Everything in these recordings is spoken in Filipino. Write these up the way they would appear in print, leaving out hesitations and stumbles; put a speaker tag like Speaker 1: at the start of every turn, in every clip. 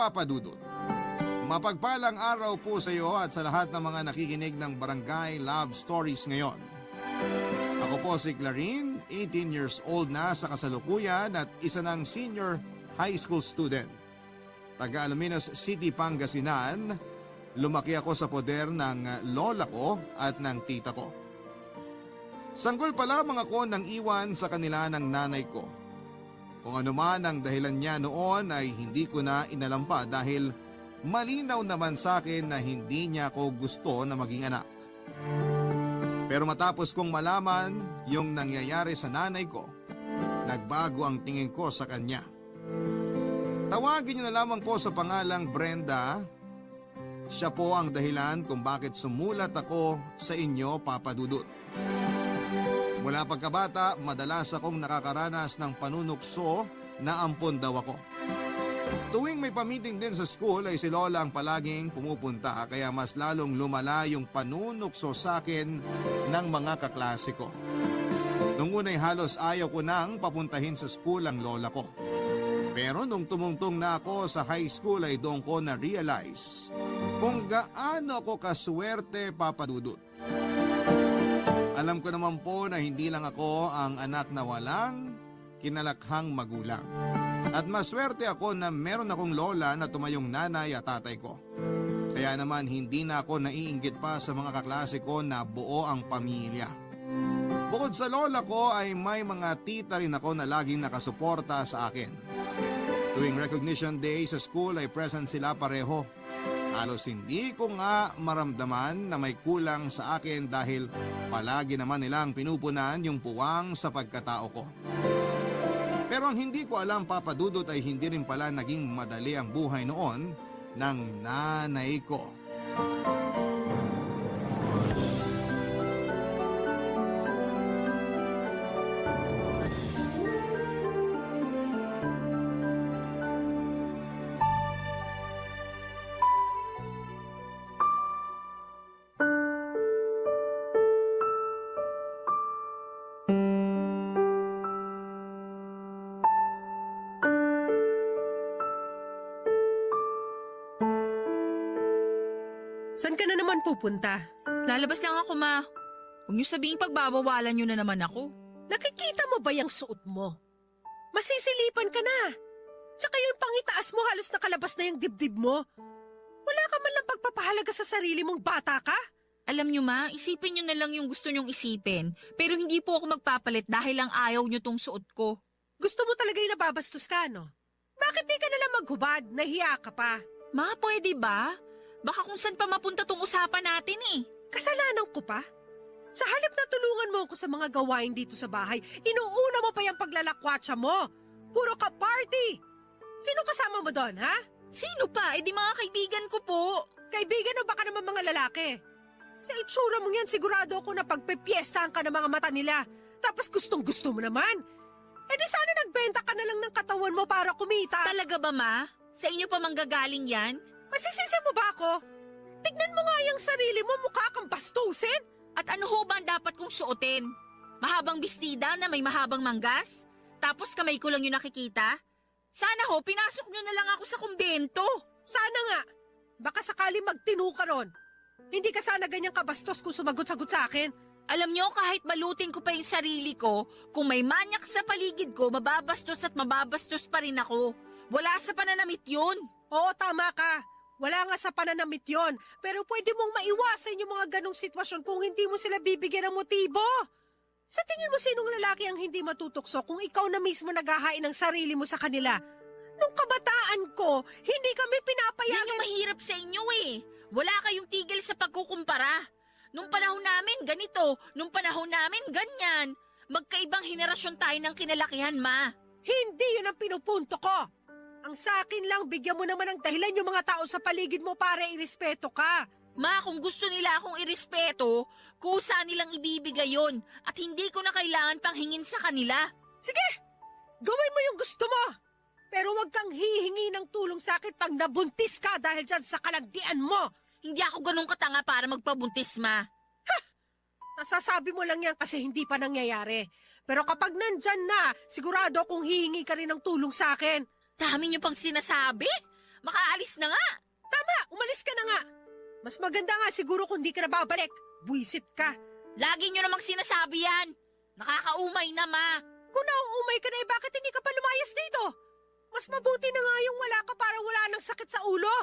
Speaker 1: Papa Dudut. Mapagpalang araw po sa iyo at sa lahat ng mga nakikinig ng Barangay Love Stories ngayon. Ako po si Clarine, 18 years old na sa kasalukuyan at isa ng senior high school student. Taga Alaminos City, Pangasinan, lumaki ako sa poder ng lola ko at ng tita ko. Sanggol pa lamang ako nang iwan sa kanila ng nanay ko. Kung ano man ang dahilan niya noon ay hindi ko na inalampa dahil malinaw naman sa akin na hindi niya ako gusto na maging anak. Pero matapos kong malaman yung nangyayari sa nanay ko, nagbago ang tingin ko sa kanya. Tawagin niyo na lamang po sa pangalang Brenda. Siya po ang dahilan kung bakit sumulat ako sa inyo, Papa Dudut. Mula pagkabata, madalas akong nakakaranas ng panunukso na ampon daw ako. Tuwing may pa-meeting din sa school ay si Lola ang palaging pumupunta kaya mas lalong lumala yung panunukso sa akin ng mga kaklase ko. Nung una'y halos ayaw ko nang papuntahin sa school ang lola ko. Pero nung tumungtong na ako sa high school ay doon ko na-realize kung gaano ako kaswerte, Papa Dudut. Alam ko naman po na hindi lang ako ang anak na walang kinalakhang magulang. At maswerte ako na meron akong lola na tumayong nanay at tatay ko. Kaya naman hindi na ako naiinggit pa sa mga kaklase ko na buo ang pamilya. Bukod sa lola ko ay may mga tita rin ako na laging nakasuporta sa akin. Tuwing recognition day sa school ay present sila pareho. Halos hindi ko nga maramdaman na may kulang sa akin dahil palagi naman nilang pinupunan yung puwang sa pagkatao ko. Pero ang hindi ko alam, Papa Dudut, ay hindi rin pala naging madali ang buhay noon ng nanay ko.
Speaker 2: Saan ka na naman pupunta?
Speaker 3: Lalabas lang ako, ma. Huwag niyo sabihing pagbabawalan niyo na naman ako.
Speaker 2: Nakikita mo ba yung suot mo? Masisilipan ka na. Tsaka yung pangitaas mo halos nakalabas na yung dibdib mo. Wala ka man lang pagpapahalaga sa sarili mong bata ka?
Speaker 3: Alam niyo, ma, isipin niyo na lang yung gusto niyong isipin. Pero hindi po ako magpapalit dahil lang ayaw niyo tong suot ko.
Speaker 2: Gusto mo talaga yung nababastos ka, no? Bakit di ka nalang maghubad? Nahiya ka pa.
Speaker 3: Ma, pwede ba? Baka kung saan pa mapunta tong usapan natin eh.
Speaker 2: Kasalanan ko pa? Sa halip na tulungan mo ako sa mga gawain dito sa bahay, inuuna mo pa yung paglalakwatsa mo. Puro ka party. Sino kasama mo doon, ha?
Speaker 3: Sino pa? Eh di mga kaibigan ko po.
Speaker 2: Kaibigan o baka naman mga lalaki? Sa itsura mo yan, sigurado ako na pagpepiestahan ka ng mga mata nila. Tapos gustong-gusto mo naman. Eh di sana nagbenta ka na lang ng katawan mo para kumita.
Speaker 3: Talaga ba, ma? Sa inyo pa manggagaling yan?
Speaker 2: Masisisi mo ba ako? Tignan mo nga yung sarili mo, mukha kang bastusin.
Speaker 3: At ano ho ba ang dapat kong suotin? Mahabang bestida na may mahabang manggas? Tapos kamay ko lang yung nakikita? Sana ho, pinasok nyo na lang ako sa kumbento.
Speaker 2: Sana nga. Baka sakali magtinu ka ron. Hindi ka sana ganyang kabastos kung sumagot-sagot sa akin.
Speaker 3: Alam nyo, kahit balutin ko pa yung sarili ko, kung may manyak sa paligid ko, mababastos at mababastos pa rin ako. Wala sa pananamit yun.
Speaker 2: Oo, tama ka. Wala nga sa pananamit yon, pero pwede mong maiwasan yung mga ganong sitwasyon kung hindi mo sila bibigyan ng motibo. Sa tingin mo sinong lalaki ang hindi matutukso kung ikaw na mismo naghahain ng sarili mo sa kanila? Nung kabataan ko, hindi kami
Speaker 3: Yan
Speaker 2: pinapayagan.
Speaker 3: yung mahirap sa inyo eh. Wala kayong tigil sa pagkukumpara. Nung panahon namin, ganito. Nung panahon namin, ganyan. Magkaibang henerasyon tayo ng kinalakihan, ma.
Speaker 2: Hindi yun ang pinupunto ko. Ang sa akin lang, bigyan mo naman ng dahilan yung mga tao sa paligid mo para irespeto ka.
Speaker 3: Ma, kung gusto nila akong irespeto, kusa nilang ibibigay yon at hindi ko na kailangan pang hingin sa kanila.
Speaker 2: Sige, gawin mo yung gusto mo. Pero wag kang hihingi ng tulong sa akin pag nabuntis ka dahil dyan sa kalandian mo.
Speaker 3: Hindi ako ganun katanga para magpabuntis, ma.
Speaker 2: Nasasabi mo lang yan kasi hindi pa nangyayari. Pero kapag nandyan na, sigurado akong hihingi ka rin ng tulong sa akin.
Speaker 3: Dami niyo pang sinasabi? Makaalis na nga.
Speaker 2: Tama, umalis ka na nga. Mas maganda nga siguro kung di ka na babalik. Buisit ka.
Speaker 3: Lagi nyo namang sinasabi yan. Nakakaumay na, Ma.
Speaker 2: Kung nauumay ka na bakit hindi ka pa lumayas dito? Mas mabuti na nga yung wala ka para wala nang sakit sa ulo.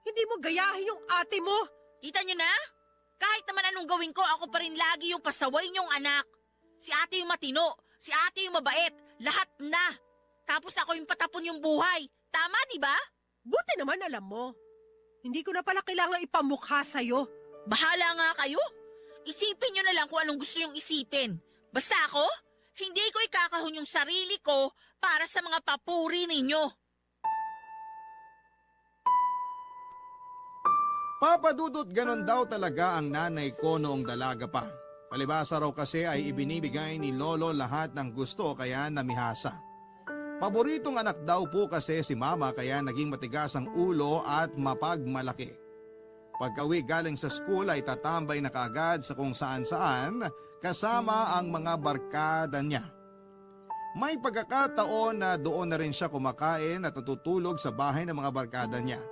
Speaker 2: Hindi mo gayahin yung ate mo.
Speaker 3: Kita nyo na? Kahit naman anong gawin ko, ako pa rin lagi yung pasaway nyong anak. Si ate yung matino, si ate yung mabait, lahat na. Tapos ako yung patapon yung buhay. Tama, di ba?
Speaker 2: Buti naman alam mo. Hindi ko na pala kailangan ipamukha sa'yo.
Speaker 3: Bahala nga kayo. Isipin nyo na lang kung anong gusto yung isipin. Basta ako, hindi ko ikakahon yung sarili ko para sa mga papuri ninyo.
Speaker 1: Papa Dudut, ganon daw talaga ang nanay ko noong dalaga pa. Palibasa raw kasi ay ibinibigay ni Lolo lahat ng gusto kaya namihasa. Paboritong anak daw po kasi si Mama kaya naging matigas ang ulo at mapagmalaki. Pagka-uwi galing sa school ay tatambay na kaagad sa kung saan-saan kasama ang mga barkada niya. May pagkakataon na doon na rin siya kumakain at natutulog sa bahay ng mga barkada niya.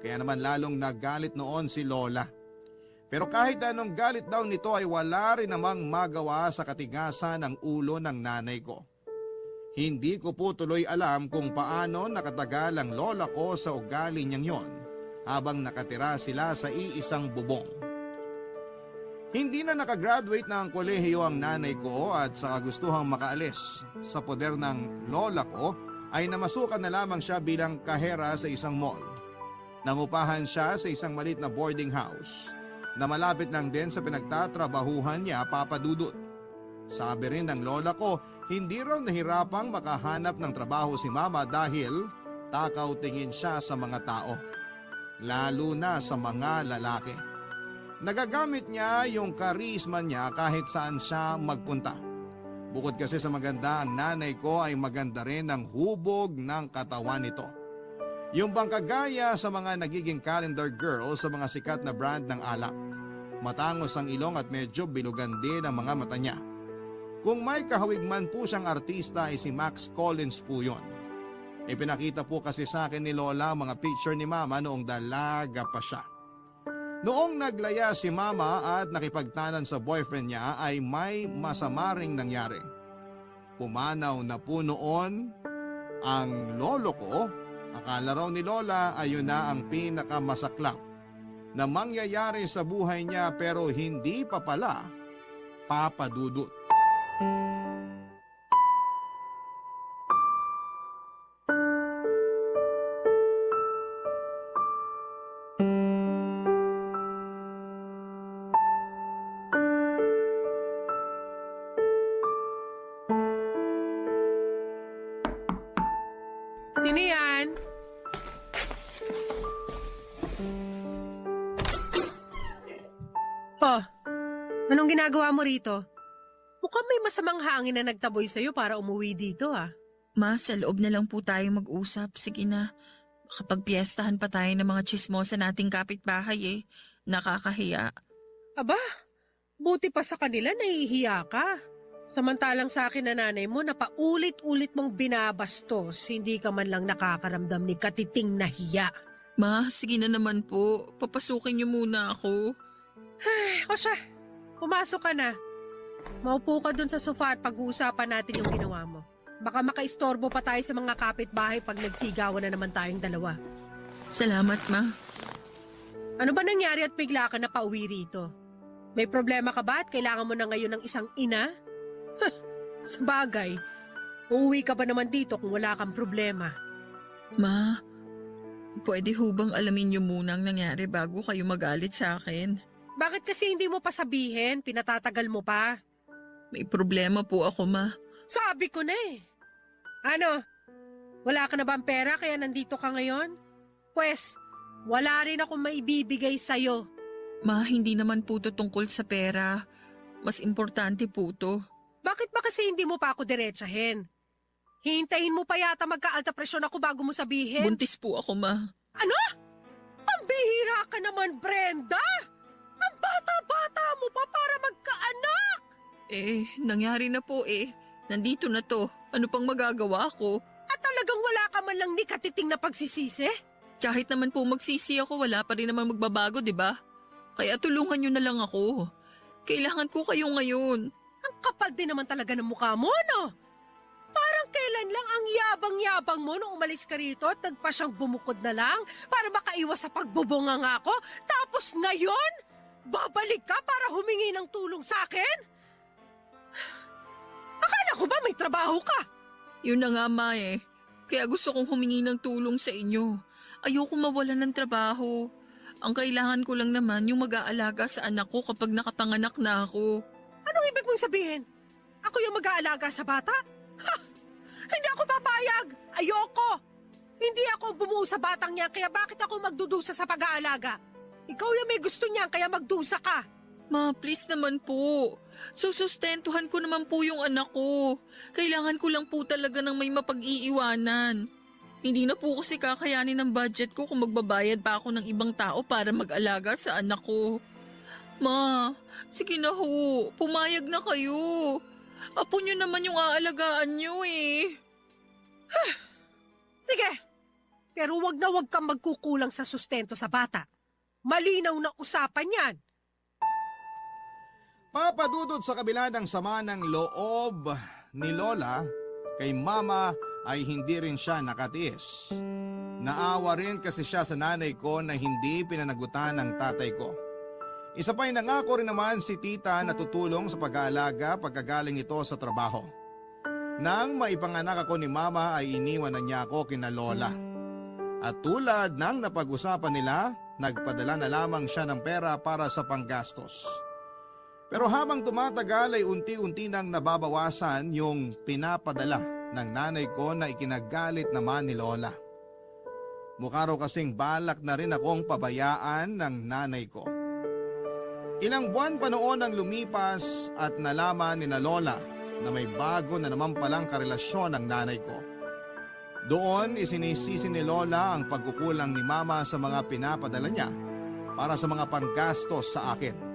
Speaker 1: Kaya naman lalong nagalit noon si Lola. Pero kahit anong galit daw nito ay wala rin namang magawa sa katigasan ng ulo ng nanay ko. Hindi ko po tuloy alam kung paano nakatagal ang lola ko sa ugali niyang yon habang nakatira sila sa iisang bubong. Hindi na nakagraduate na ang kolehiyo ang nanay ko at sa kagustuhang makaalis sa poder ng lola ko ay namasukan na lamang siya bilang kahera sa isang mall. Nangupahan siya sa isang maliit na boarding house na malapit lang din sa pinagtatrabahuhan niya, Papa Dudut. Sabi rin ng lola ko, hindi raw nahirapang makahanap ng trabaho si Mama dahil takaw tingin siya sa mga tao, lalo na sa mga lalaki. Nagagamit niya yung karisma niya kahit saan siya magpunta. Bukod kasi sa maganda, ang nanay ko ay maganda rin ang hubog ng katawan nito. Yung bang kagaya sa mga nagiging calendar girl sa mga sikat na brand ng alak. Matangos ang ilong at medyo bilugan din ang mga mata niya. Kung may kahawig man po siyang artista ay si Max Collins po yun. Ipinakita po kasi sa akin ni Lola mga picture ni Mama noong dalaga pa siya. Noong naglaya si Mama at nakipagtanan sa boyfriend niya ay may masama ring nangyari. Pumanaw na po noon ang lolo ko. Akala raw ni Lola ay yun na ang pinakamasaklap na mangyayari sa buhay niya pero hindi pa pala, Papa Dudut.
Speaker 2: Sino yan? Oh, anong ginagawa mo rito? Mukhang may masamang hangin na nagtaboy sa'yo para umuwi dito ah.
Speaker 3: Ma, sa loob na lang po tayo mag-usap. Sige na. Kapag piyestahan pa tayo ng mga chismosa nating kapitbahay nakakahiya.
Speaker 2: Aba, buti pa sa kanila nahihiya ka. Samantalang sa akin na nanay mo na paulit-ulit mong binabastos, hindi ka man lang nakakaramdam ni katiting na hiya.
Speaker 3: Ma, sige na naman po. Papasukin niyo muna ako.
Speaker 2: O siya, pumasok ka na. Maupo ka dun sa sofa at pag-uusapan natin yung ginawa mo. Baka makaistorbo pa tayo sa mga kapitbahay pag nagsigawan na naman tayong dalawa.
Speaker 3: Salamat, Ma.
Speaker 2: Ano ba nangyari at bigla ka na pauwi rito? May problema ka ba at kailangan mo na ngayon ng isang ina? Sa bagay, uuwi ka ba naman dito kung wala kang problema?
Speaker 3: Ma, pwede hubang alamin niyo muna ang nangyari bago kayo magalit sa akin?
Speaker 2: Bakit kasi hindi mo pa sabihin? Pinatatagal mo pa.
Speaker 3: May problema po ako, Ma.
Speaker 2: Sabi ko na eh. Ano? Wala ka na bang pera kaya nandito ka ngayon? Pwes, wala rin akong maibibigay sa'yo.
Speaker 3: Ma, hindi naman po to tungkol sa pera. Mas importante po to.
Speaker 2: Bakit ba kasi hindi mo pa ako diretsahin? Hintayin mo pa yata magka-alta presyon ako bago mo sabihin.
Speaker 3: Buntis po ako, Ma.
Speaker 2: Ano? Pambihira ka naman, Brenda! Ang bata-bata mo pa para magkaanak!
Speaker 3: Nangyari na po Nandito na to. Ano pang magagawa ko?
Speaker 2: At talagang wala ka man lang ni katiting na pagsisisi?
Speaker 4: Kahit naman po magsisi ako, wala pa rin naman magbabago, di ba? Kaya tulungan niyo na lang ako. Kailangan ko kayo ngayon.
Speaker 2: Ang kapal din naman talaga ng mukha mo, no? Parang kailan lang ang yabang-yabang mo nung umalis ka rito at nagpa siyang bumukod na lang para makaiwas sa pagbubunga nga ako. Tapos ngayon, babalik ka para humingi ng tulong sa akin? Akala ko ba may trabaho ka?
Speaker 4: Yun na nga, Ma eh. Kaya gusto kong humingi ng tulong sa inyo. Ayoko mawalan ng trabaho. Ang kailangan ko lang naman yung mag-aalaga sa anak ko kapag nakapanganak na ako.
Speaker 2: Anong ibig mong sabihin? Ako yung mag-aalaga sa bata? Ha! Hindi ako papayag! Ayoko! Hindi ako ang bumuo sa batang niya, kaya bakit ako magdudusa sa pag-aalaga? Ikaw yung may gusto niya, kaya magdusa ka.
Speaker 4: Ma, please naman po. Susustentuhan ko naman po yung anak ko. Kailangan ko lang po talaga ng may mapag-iiwanan. Hindi na po kasi kakayanin ng budget ko kung magbabayad pa ako ng ibang tao para mag-alaga sa anak ko. Ma, sige na ho. Pumayag na kayo. Apo nyo naman yung aalagaan nyo eh.
Speaker 2: Sige, pero wag na wag kang magkukulang sa sustento sa bata. Malinaw na usapan yan.
Speaker 1: Papadudot sa kabila ng sama ng loob ni Lola, kay Mama ay hindi rin siya nakatiis. Naawa rin kasi siya sa nanay ko na hindi pinanagutan ng tatay ko. Isa pa'y nangako rin naman si tita na tutulong sa pag-aalaga pagkagaling nito sa trabaho. Nang maipanganak ako ni Mama ay iniwan na niya ako kina Lola. At tulad ng napag-usapan nila, nagpadala na lamang siya ng pera para sa panggastos. Pero habang tumatagal ay unti-unti nang nababawasan yung pinapadala ng nanay ko na ikinagalit naman ni Lola. Mukha raw kasing balak na rin akong pabayaan ng nanay ko. Ilang buwan pa noon ang lumipas at nalaman ni na Lola na may bago na naman palang karelasyon ng nanay ko. Doon isinisisi ni Lola ang pagkukulang ni Mama sa mga pinapadala niya para sa mga panggastos sa akin.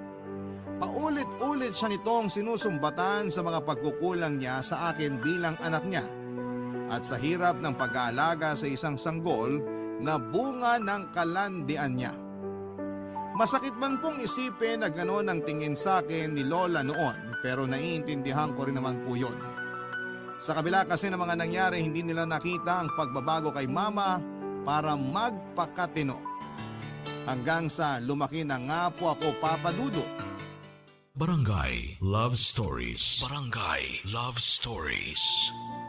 Speaker 1: Paulit-ulit siya nitong sinusumbatan sa mga pagkukulang niya sa akin bilang anak niya at sa hirap ng pag-aalaga sa isang sanggol na bunga ng kalandian niya. Masakit man pong isipin na gano'n ang tingin sa akin ni Lola noon, pero naiintindihan ko rin naman po yun. Sa kabila kasi ng mga nangyari, hindi nila nakita ang pagbabago kay Mama para magpakatino. Hanggang sa lumaki na nga po ako, Papa Dudut.
Speaker 5: Barangay Love Stories. Barangay Love Stories.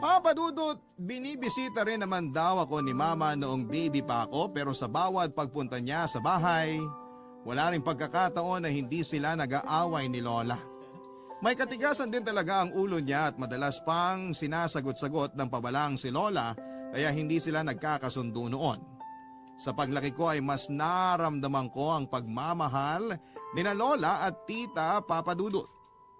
Speaker 1: Papa Dudut, binibisita rin naman daw ako ni Mama noong baby pa ako, pero sa bawat pagpunta niya sa bahay, wala ring pagkakataon na hindi sila nag-aaway ni Lola. May katigasan din talaga ang ulo niya at madalas pang sinasagot-sagot ng pabalang si Lola, kaya hindi sila nagkakasundo noon. Sa paglaki ko ay mas naramdaman ko ang pagmamahal ni na Lola at Tita Papa Dudut.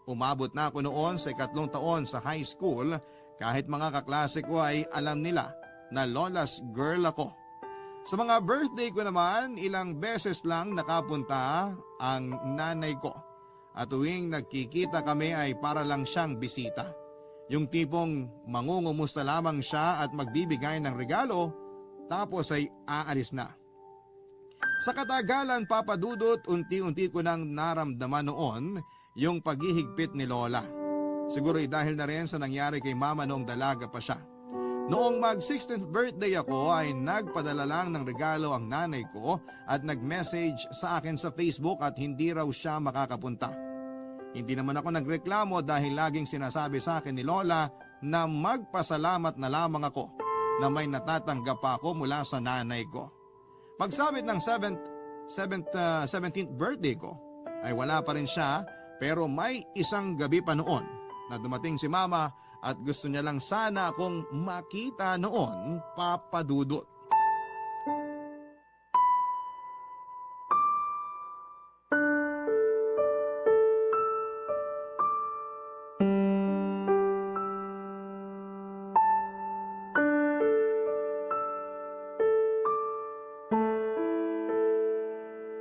Speaker 1: Umabot na ako noon sa 2 taon sa high school, kahit mga kaklase ko ay alam nila na Lola's girl ako. Sa mga birthday ko naman, ilang beses lang nakapunta ang nanay ko. At tuwing nagkikita kami ay para lang siyang bisita. Yung tipong mangungumusta lamang siya at magbibigay ng regalo, tapos ay aalis na. Sa katagalan, Papa Dudut, unti-unti ko nang naramdaman noon yung paghihigpit ni Lola. Siguro dahil na rin sa nangyari kay Mama noong dalaga pa siya. Noong mag-16th birthday ako ay nagpadala lang ng regalo ang nanay ko at nag-message sa akin sa Facebook at hindi raw siya makakapunta. Hindi naman ako nagreklamo dahil laging sinasabi sa akin ni Lola na magpasalamat na lamang ako na may natatanggap pa ako mula sa nanay ko. Pagsabit ng 17th birthday ko ay wala pa rin siya, pero may isang gabi pa noon na dumating si Mama at gusto niya lang sana akong makita noon, Papa Dudut.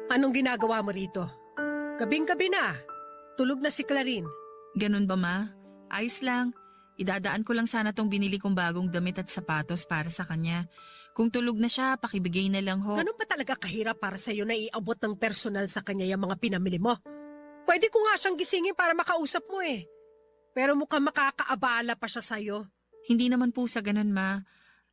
Speaker 2: Anong ginagawa mo rito? Gabing-gabi na. Tulog na si Clarin.
Speaker 4: Ganun ba, Ma? Ayos lang. Idadaan ko lang sana tong binili kong bagong damit at sapatos para sa kanya. Kung tulog na siya, pakibigay na lang ho.
Speaker 2: Ganun ba talaga kahirap para sa'yo na iabot ng personal sa kanya yung mga pinamili mo? Pwede ko nga siyang gisingin para makausap mo eh. Pero mukhang makakaabala pa siya sa'yo.
Speaker 4: Hindi naman po sa ganun, ma.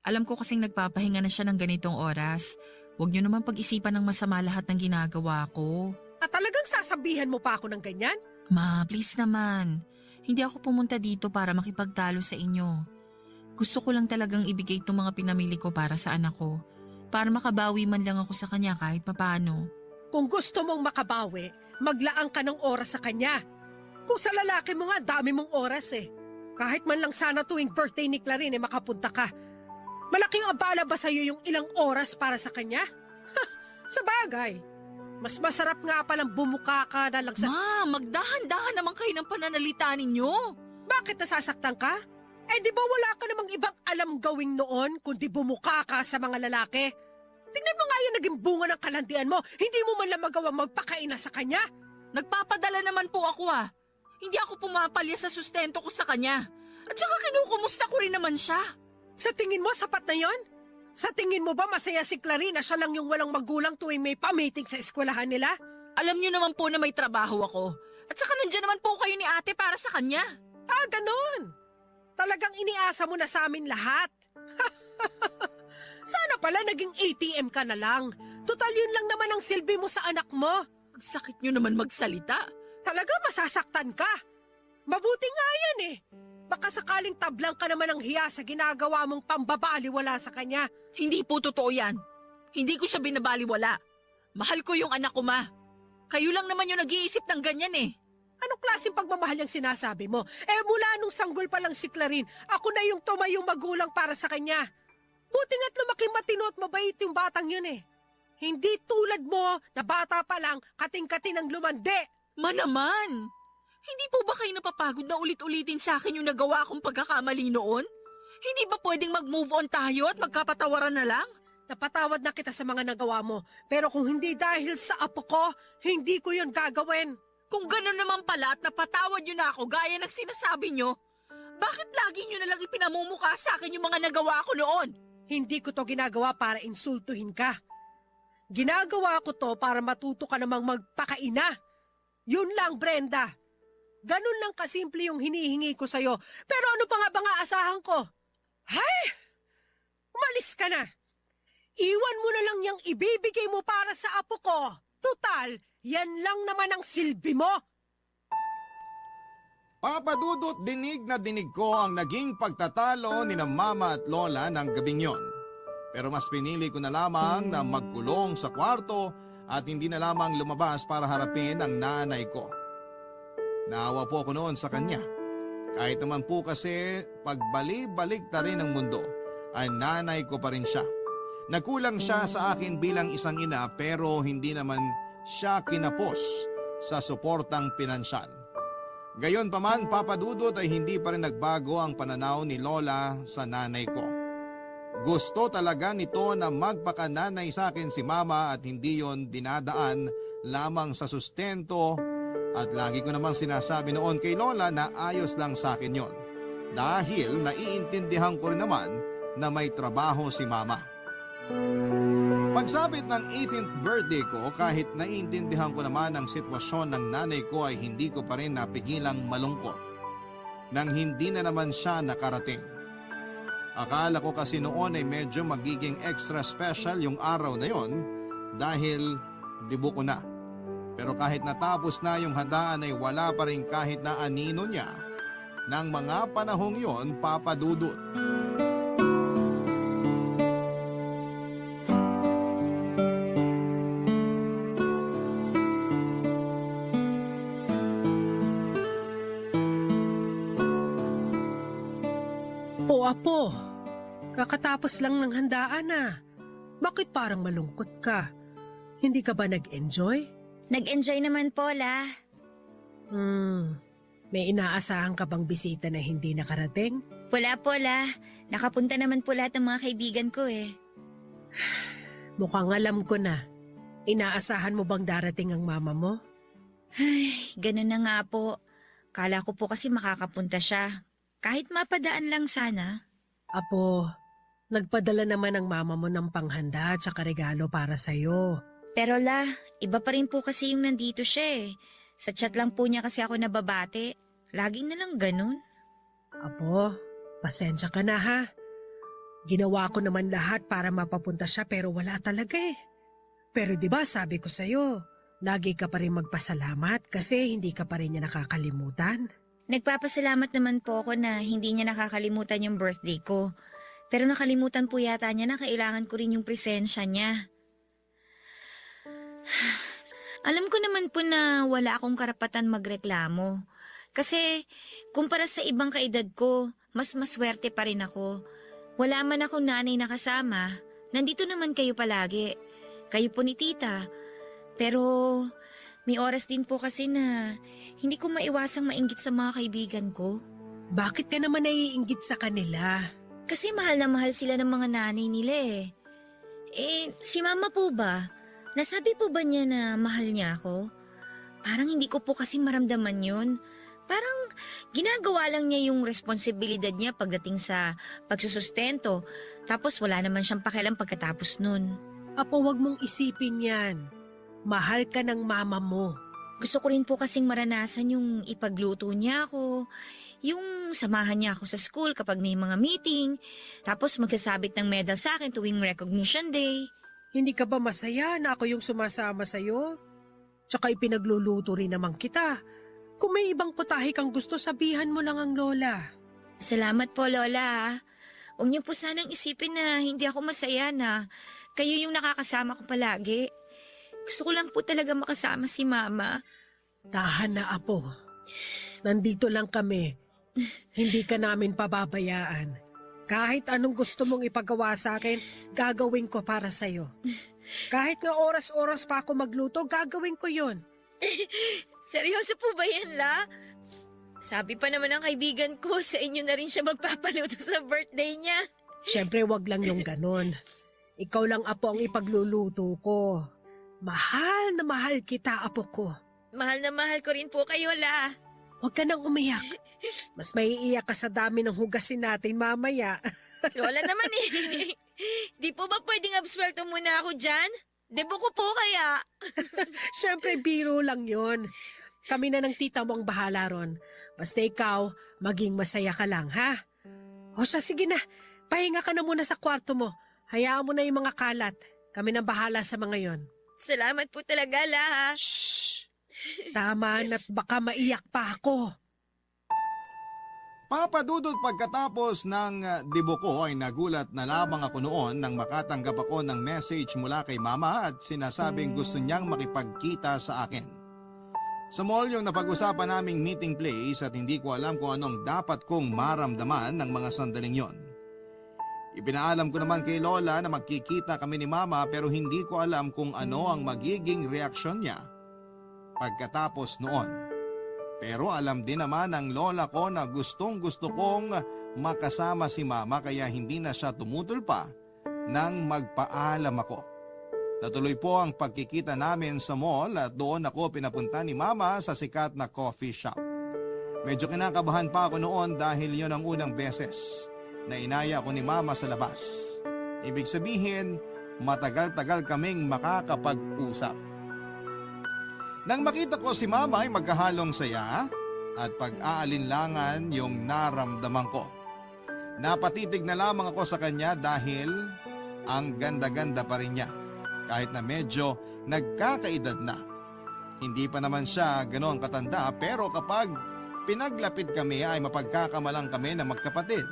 Speaker 4: Alam ko kasing nagpapahinga na siya ng ganitong oras. Huwag niyo naman pag-isipan ng masama lahat ng ginagawa ko.
Speaker 2: At talagang sasabihan mo pa ako ng ganyan?
Speaker 4: Ma, please naman. Hindi ako pumunta dito para makipagtalo sa inyo. Gusto ko lang talagang ibigay itong mga pinamili ko para sa anak ko. Para makabawi man lang ako sa kanya kahit papano.
Speaker 2: Kung gusto mong makabawi, maglaan ka ng oras sa kanya. Kung sa lalaki mo nga, dami mong oras eh. Kahit man lang sana tuwing birthday ni Clarin makapunta ka. Malaking abala ba sa'yo yung ilang oras para sa kanya? Sa bagay. Mas masarap nga palang bumuka ka na lang sa...
Speaker 4: Ma, magdahan-dahan naman kayo ng pananalita ninyo.
Speaker 2: Bakit nasasaktan ka? Eh di ba wala ka namang ibang alam gawing noon kundi bumuka ka sa mga lalaki? Tingnan mo nga yung naging bunga ng kalandian mo. Hindi mo man lang magawa magpakaina sa kanya.
Speaker 4: Nagpapadala naman po ako Hindi ako pumapalya sa sustento ko sa kanya. At saka kinukumusta ko rin naman siya.
Speaker 2: Sa tingin mo sapat na yon? Sa tingin mo ba masaya si Clarina siya lang yung walang magulang tuwing may pa-meeting sa eskwelahan nila?
Speaker 4: Alam niyo naman po na may trabaho ako. At saka nandiyan naman po kayo ni ate para sa kanya.
Speaker 2: Ah, ganon. Talagang iniasa mo na sa amin lahat. Sana pala naging ATM ka na lang. Total yun lang naman ang silbi mo sa anak mo.
Speaker 4: Ang sakit niyo naman magsalita.
Speaker 2: Talaga masasaktan ka. Mabuti nga yan eh. Baka sakaling tablang ka naman ng hiya sa ginagawa mong pambabaliwala sa kanya.
Speaker 4: Hindi po totoo yan. Hindi ko siya binabaliwala. Mahal ko yung anak ko, ma. Kayo lang naman yung nag-iisip ng ganyan eh.
Speaker 2: Anong klaseng pagmamahal yung sinasabi mo? Eh mula nung sanggol pa lang si Clarin, ako na yung tumayong magulang para sa kanya. Buti nga't lumaki matino at mabait yung batang yun eh. Hindi tulad mo na bata pa lang kating-kating ang lumande.
Speaker 4: Ma naman! Hindi po ba kayo napapagod na ulit-ulitin sa akin yung nagawa kong pagkakamali noon? Hindi ba pwedeng mag-move on tayo at magkapatawaran na lang?
Speaker 2: Napatawad na kita sa mga nagawa mo. Pero kung hindi dahil sa apo ko, hindi ko yun gagawin.
Speaker 4: Kung gano'n naman pala at napatawad nyo na ako gaya ng sinasabi nyo, bakit lagi nyo nalang ipinamumukha sa akin yung mga nagawa ko noon?
Speaker 2: Hindi ko to ginagawa para insultuhin ka. Ginagawa ko to para matuto ka namang magpakaina. Yun lang, Brenda. Ganun lang kasimple yung hinihingi ko sa'yo. Pero ano pa nga ba nga asahan ko? Hay! Umalis ka na. Iwan mo na lang yung ibibigay mo para sa apo ko. Tutal, yan lang naman ang silbi mo.
Speaker 1: Papadudot dinig na dinig ko ang naging pagtatalo ni na mama at lola ng gabing yon. Pero mas pinili ko na lamang na magkulong sa kwarto at hindi na lamang lumabas para harapin ang nanay ko. Naawa po ako noon sa kanya. Kahit naman po kasi pagbalik-balik na rin ng mundo, ay nanay ko pa rin siya. Nagkulang siya sa akin bilang isang ina pero hindi naman siya kinapos sa suportang pinansyal. Gayon pa man, papadudot ay hindi pa rin nagbago ang pananaw ni Lola sa nanay ko. Gusto talaga nito na magpakananay sa akin si Mama at hindi yon dinadaan lamang sa sustento at lagi ko namang sinasabi noon kay Lola na ayos lang sa akin yon dahil naiintindihan ko rin naman na may trabaho si Mama. Pagsapit ng 18th birthday ko, kahit naiintindihan ko naman ang sitwasyon ng nanay ko ay hindi ko pa rin napigilang malungkot nang hindi na naman siya nakarating. Akala ko kasi noon ay medyo magiging extra special yung araw na yon dahil dibo ko na. Pero kahit natapos na yung handaan ay wala pa rin kahit na anino niya ng mga panahong yon, papadudot.
Speaker 2: O apo, kakatapos lang ng handaan na. Bakit parang malungkot ka? Hindi ka ba nag-enjoy?
Speaker 6: Nag-enjoy naman po, La.
Speaker 2: May inaasahan ka bang bisita na hindi nakarating?
Speaker 6: Wala po, La. Nakapunta naman po lahat ng mga kaibigan ko eh.
Speaker 2: Mukhang alam ko na. Inaasahan mo bang darating ang mama mo?
Speaker 6: Ay, ganun na nga po. Kala ko po kasi makakapunta siya. Kahit mapadaan lang sana.
Speaker 2: Apo, Nagpadala naman ang mama mo ng panghanda at saka regalo para sa'yo.
Speaker 6: Pero la, iba pa rin po kasi yung nandito siya eh. Sa chat lang po niya kasi ako nababate. Laging na lang ganun.
Speaker 2: Apo, pasensya ka na ha. Ginawa ko naman lahat para mapapunta siya pero wala talaga eh. Pero di ba sabi ko sa'yo, lagi ka pa rin magpasalamat kasi hindi ka pa rin niya nakakalimutan.
Speaker 6: Nagpapasalamat naman po ako na hindi niya nakakalimutan yung birthday ko. Pero nakalimutan po yata niya na kailangan ko rin yung presensya niya. Alam ko naman po na wala akong karapatan magreklamo. Kasi kumpara sa ibang kaedad ko, mas maswerte pa rin ako. Wala man akong nanay na kasama, nandito naman kayo palagi. Kayo po ni tita. Pero may oras din po kasi na hindi ko maiwasang mainggit sa mga kaibigan ko.
Speaker 2: Bakit ka naman naiinggit sa kanila?
Speaker 6: Kasi mahal na mahal sila ng mga nanay nila eh. Si mama po ba? Nasabi po ba niya na mahal niya ako? Parang hindi ko po kasi maramdaman yun. Parang ginagawa lang niya yung responsibilidad niya pagdating sa pagsusustento. Tapos wala naman siyang pakialam pagkatapos nun.
Speaker 2: Apo, wag mong isipin yan. Mahal ka ng mama mo.
Speaker 6: Gusto ko rin po kasing maranasan yung ipagluto niya ako. Yung samahan niya ako sa school kapag may mga meeting. Tapos magsasabit ng medal sa akin tuwing recognition day.
Speaker 2: Hindi ka ba masaya na ako yung sumasama sa'yo? Tsaka ipinagluluto rin naman kita. Kung may ibang putahe kang gusto, sabihan mo lang ang lola.
Speaker 6: Salamat po, Lola. Huwag niyo po sanang isipin na hindi ako masaya na kayo yung nakakasama ko palagi. Gusto ko lang po talaga makasama si Mama.
Speaker 2: Tahan na, Apo. Nandito lang kami. Hindi ka namin pababayaan. Kahit anong gusto mong ipagawa sa akin, gagawin ko para sa'yo. Kahit nga oras-oras pa ako magluto, gagawin ko yun.
Speaker 6: Seryoso po ba yan, La? Sabi pa naman ng kaibigan ko, sa inyo na rin siya magpapaluto sa birthday niya.
Speaker 2: Siyempre, wag lang yung ganon. Ikaw lang, Apo, ang ipagluluto ko. Mahal na mahal kita, Apo ko.
Speaker 6: Mahal na mahal ko rin po kayo, La.
Speaker 2: Huwag ka nang umiyak. Mas maiiyak ka sa dami ng hugasin natin mamaya.
Speaker 6: Lola naman eh. Di po ba pwedeng abswelto muna ako dyan? Debo ko po kaya.
Speaker 2: Siyempre, biro lang yon. Kami na ng tita mo ang bahala ron. Basta ikaw, maging masaya ka lang, ha? O siya, sige na. Pahinga ka na muna sa kwarto mo. Hayaan mo na yung mga kalat. Kami na bahala sa mga yon.
Speaker 6: Salamat po talaga, La.
Speaker 2: Shhh! Tama na't baka maiyak pa ako.
Speaker 1: Papadudot pagkatapos ng dibo ko ay nagulat na lamang ako noon nang makatanggap ako ng message mula kay mama at sinasabing gusto niyang makipagkita sa akin. Sa mall yung napag-usapan naming meeting place at hindi ko alam kung anong dapat kong maramdaman ng mga sandaling yon. Ipinaalam ko naman kay Lola na magkikita kami ni mama pero hindi ko alam kung ano ang magiging reaksyon niya pagkatapos noon. Pero alam din naman ng lola ko na gustong gusto kong makasama si mama kaya hindi na siya tumutol pa nang magpaalam ako. Natuloy po ang pagkikita namin sa mall at doon ako pinapunta ni mama sa sikat na coffee shop. Medyo kinakabahan pa ako noon dahil yon ang unang beses na inaya ako ni mama sa labas. Ibig sabihin, matagal-tagal kaming makakapag-usap. Nang makita ko si mama ay magkahalong saya at pag-aalinlangan yung naramdaman ko. Napatitig na lamang ako sa kanya dahil ang ganda-ganda pa rin niya kahit na medyo nagkakaedad na. Hindi pa naman siya ganoon katanda pero kapag pinaglapit kami ay mapagkakamalang kami na magkapatid.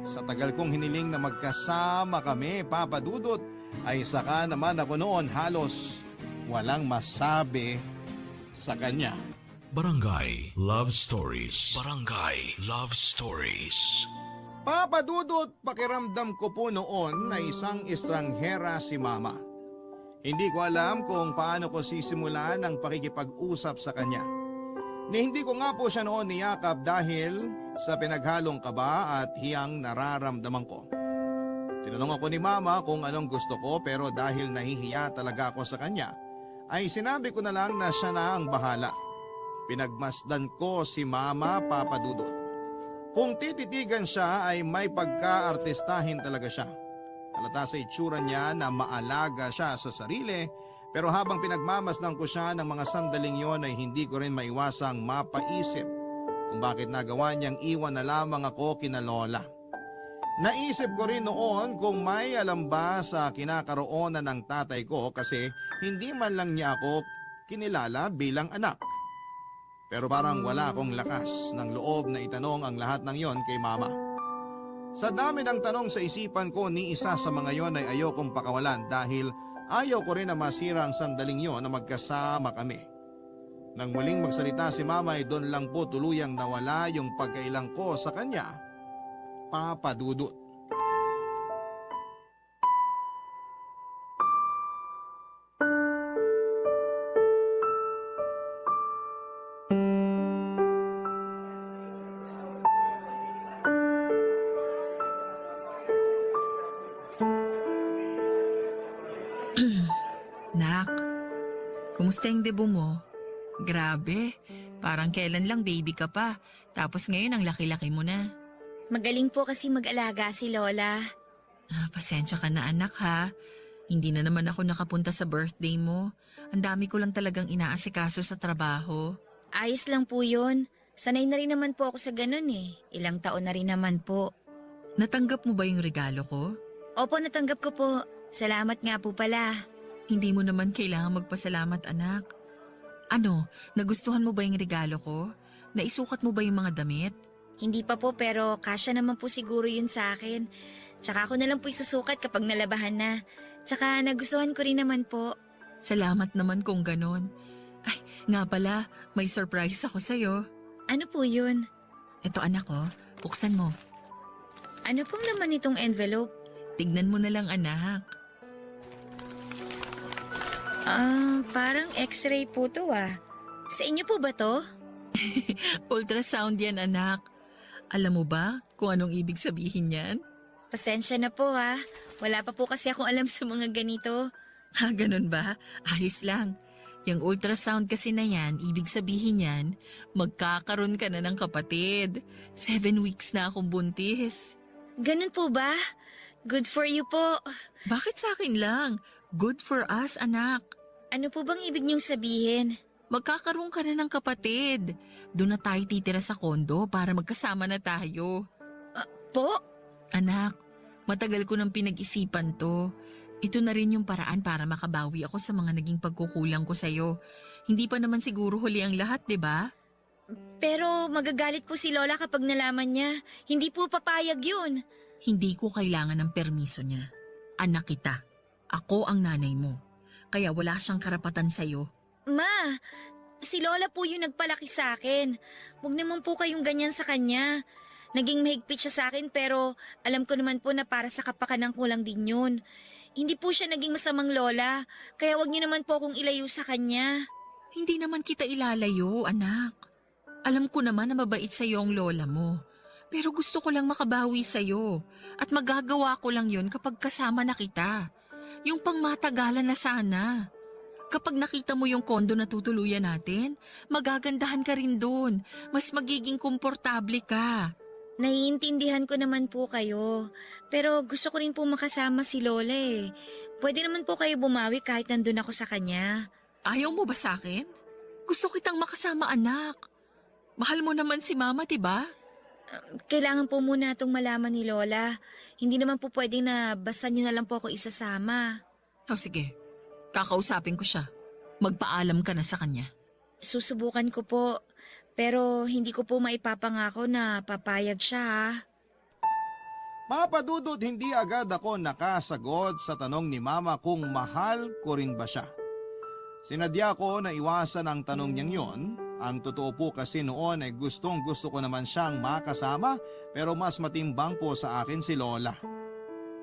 Speaker 1: Sa tagal kong hiniling na magkasama kami, Papa Dudut, ay saka naman ako noon halos walang masabi sa kanya.
Speaker 5: Barangay Love Stories. Barangay Love Stories.
Speaker 1: Papa Dudut, pakiramdam ko po noon na isang estranghera si mama. Hindi ko alam kung paano ko sisimulan ang pakikipag-usap sa kanya. Hindi ko nga po siya noon niyakap dahil sa pinaghalong kaba at hiyang nararamdaman ko. Tinanong ako ni mama kung anong gusto ko pero dahil nahihiya talaga ako sa kanya, ay sinabi ko na lang na siya na ang bahala. Pinagmasdan ko si mama, Papa Dudut. Kung tititigan siya ay may pagka-artistahin talaga siya. Halata sa itsura niya na maalaga siya sa sarili, pero habang pinagmamasdan ko siya ng mga sandaling yon ay hindi ko rin maiwasang mapaisip kung bakit nagawa niyang iwan na lamang ako kina Lola. Naisip ko rin noon kung may alam ba sa kinakaroonan ng tatay ko kasi hindi man lang niya ako kinilala bilang anak. Pero parang wala akong lakas ng loob na itanong ang lahat ng yon kay mama. Sa dami ng tanong sa isipan ko, ni isa sa mga yon ay ayokong pakawalan dahil ayaw ko rin na masira ang sandaling yon na magkasama kami. Nang muling magsalita si mama ay doon lang po tuluyang nawala yung pagkailang ko sa kanya, Papa Dudut.
Speaker 4: Nak, kumusta yung debo mo? Grabe, parang kailan lang baby ka pa, tapos ngayon ang laki-laki mo na.
Speaker 6: Magaling po kasi mag-alaga si Lola.
Speaker 4: Pasensya ka na anak ha. Hindi na naman ako nakapunta sa birthday mo. Ang dami ko lang talagang inaasikaso sa trabaho.
Speaker 6: Ayos lang po yun. Sanay na rin naman po ako sa ganun eh. Ilang taon na rin naman po.
Speaker 4: Natanggap mo ba yung regalo ko?
Speaker 6: Opo, natanggap ko po. Salamat nga po pala.
Speaker 4: Hindi mo naman kailangan magpasalamat anak. Ano, nagustuhan mo ba yung regalo ko? Naisukat mo ba yung mga damit?
Speaker 6: Hindi pa po pero kasya naman po siguro yun sa akin. Tsaka ako na lang po isusukat kapag nalabahan na. Tsaka nagustuhan ko rin naman po.
Speaker 4: Salamat naman kung ganon. Ay, nga pala, may surprise ako sa'yo.
Speaker 6: Ano po yun?
Speaker 4: Eto anak ko, buksan mo.
Speaker 6: Ano pong laman nitong envelope?
Speaker 4: Tignan mo na lang anak.
Speaker 6: Parang x-ray po to ah. Sa inyo po ba to?
Speaker 4: Ultrasound yan anak. Alam mo ba kung anong ibig sabihin yan?
Speaker 6: Pasensya na po ah. Wala pa po kasi akong alam sa mga ganito.
Speaker 4: Ganun ba? Ayos lang. Yung ultrasound kasi na yan, ibig sabihin yan, magkakaroon ka na ng kapatid. 7 weeks na akong buntis.
Speaker 6: Ganun po ba? Good for you po.
Speaker 4: Bakit sa akin lang? Good for us, anak.
Speaker 6: Ano po bang ibig niyong sabihin?
Speaker 4: Magkakaroon ka na ng kapatid. Doon na tayo titira sa kondo para magkasama na tayo.
Speaker 6: Po?
Speaker 4: Anak, matagal ko nang pinag-isipan to. Ito na rin yung paraan para makabawi ako sa mga naging pagkukulang ko sa'yo. Hindi pa naman siguro huli ang lahat, di ba?
Speaker 6: Pero magagalit po si Lola kapag nalaman niya. Hindi po papayag yun.
Speaker 4: Hindi ko kailangan ng permiso niya. Anak kita. Ako ang nanay mo. Kaya wala siyang karapatan sa'yo.
Speaker 6: Ma, si Lola po yung nagpalaki sa akin. Huwag naman po kayong ganyan sa kanya. Naging mahigpit siya sa akin pero alam ko naman po na para sa kapakanan ko lang din yun. Hindi po siya naging masamang lola, kaya wag niyo naman po akong ilayo sa kanya.
Speaker 4: Hindi naman kita ilalayo, anak. Alam ko naman na mabait sa'yo ang lola mo. Pero gusto ko lang makabawi sa'yo. At magagawa ko lang yun kapag kasama na kita. Yung pangmatagalan na sana. Kapag nakita mo yung kondo na tutuluyan natin, magagandahan ka rin doon. Mas magiging komportable ka.
Speaker 6: Naiintindihan ko naman po kayo. Pero gusto ko rin po makasama si Lola eh. Pwede naman po kayo bumawi kahit nandun ako sa kanya.
Speaker 4: Ayaw mo ba sa akin? Gusto kitang makasama, anak. Mahal mo naman si mama, diba?
Speaker 6: Kailangan po muna itong malaman ni Lola. Hindi naman po pwede na basta nyo na lang po ako isasama.
Speaker 4: O sige, kakausapin ko siya. Magpaalam ka na sa kanya.
Speaker 6: Susubukan ko po. Pero hindi ko po maipapangako na papayag siya ha.
Speaker 1: Mapadudot, hindi agad ako nakasagot sa tanong ni mama kung mahal ko rin ba siya. Sinadya ko na iwasan ang tanong niyang yon. Ang totoo po kasi noon ay gustong gusto ko naman siyang makasama pero mas matimbang po sa akin si Lola.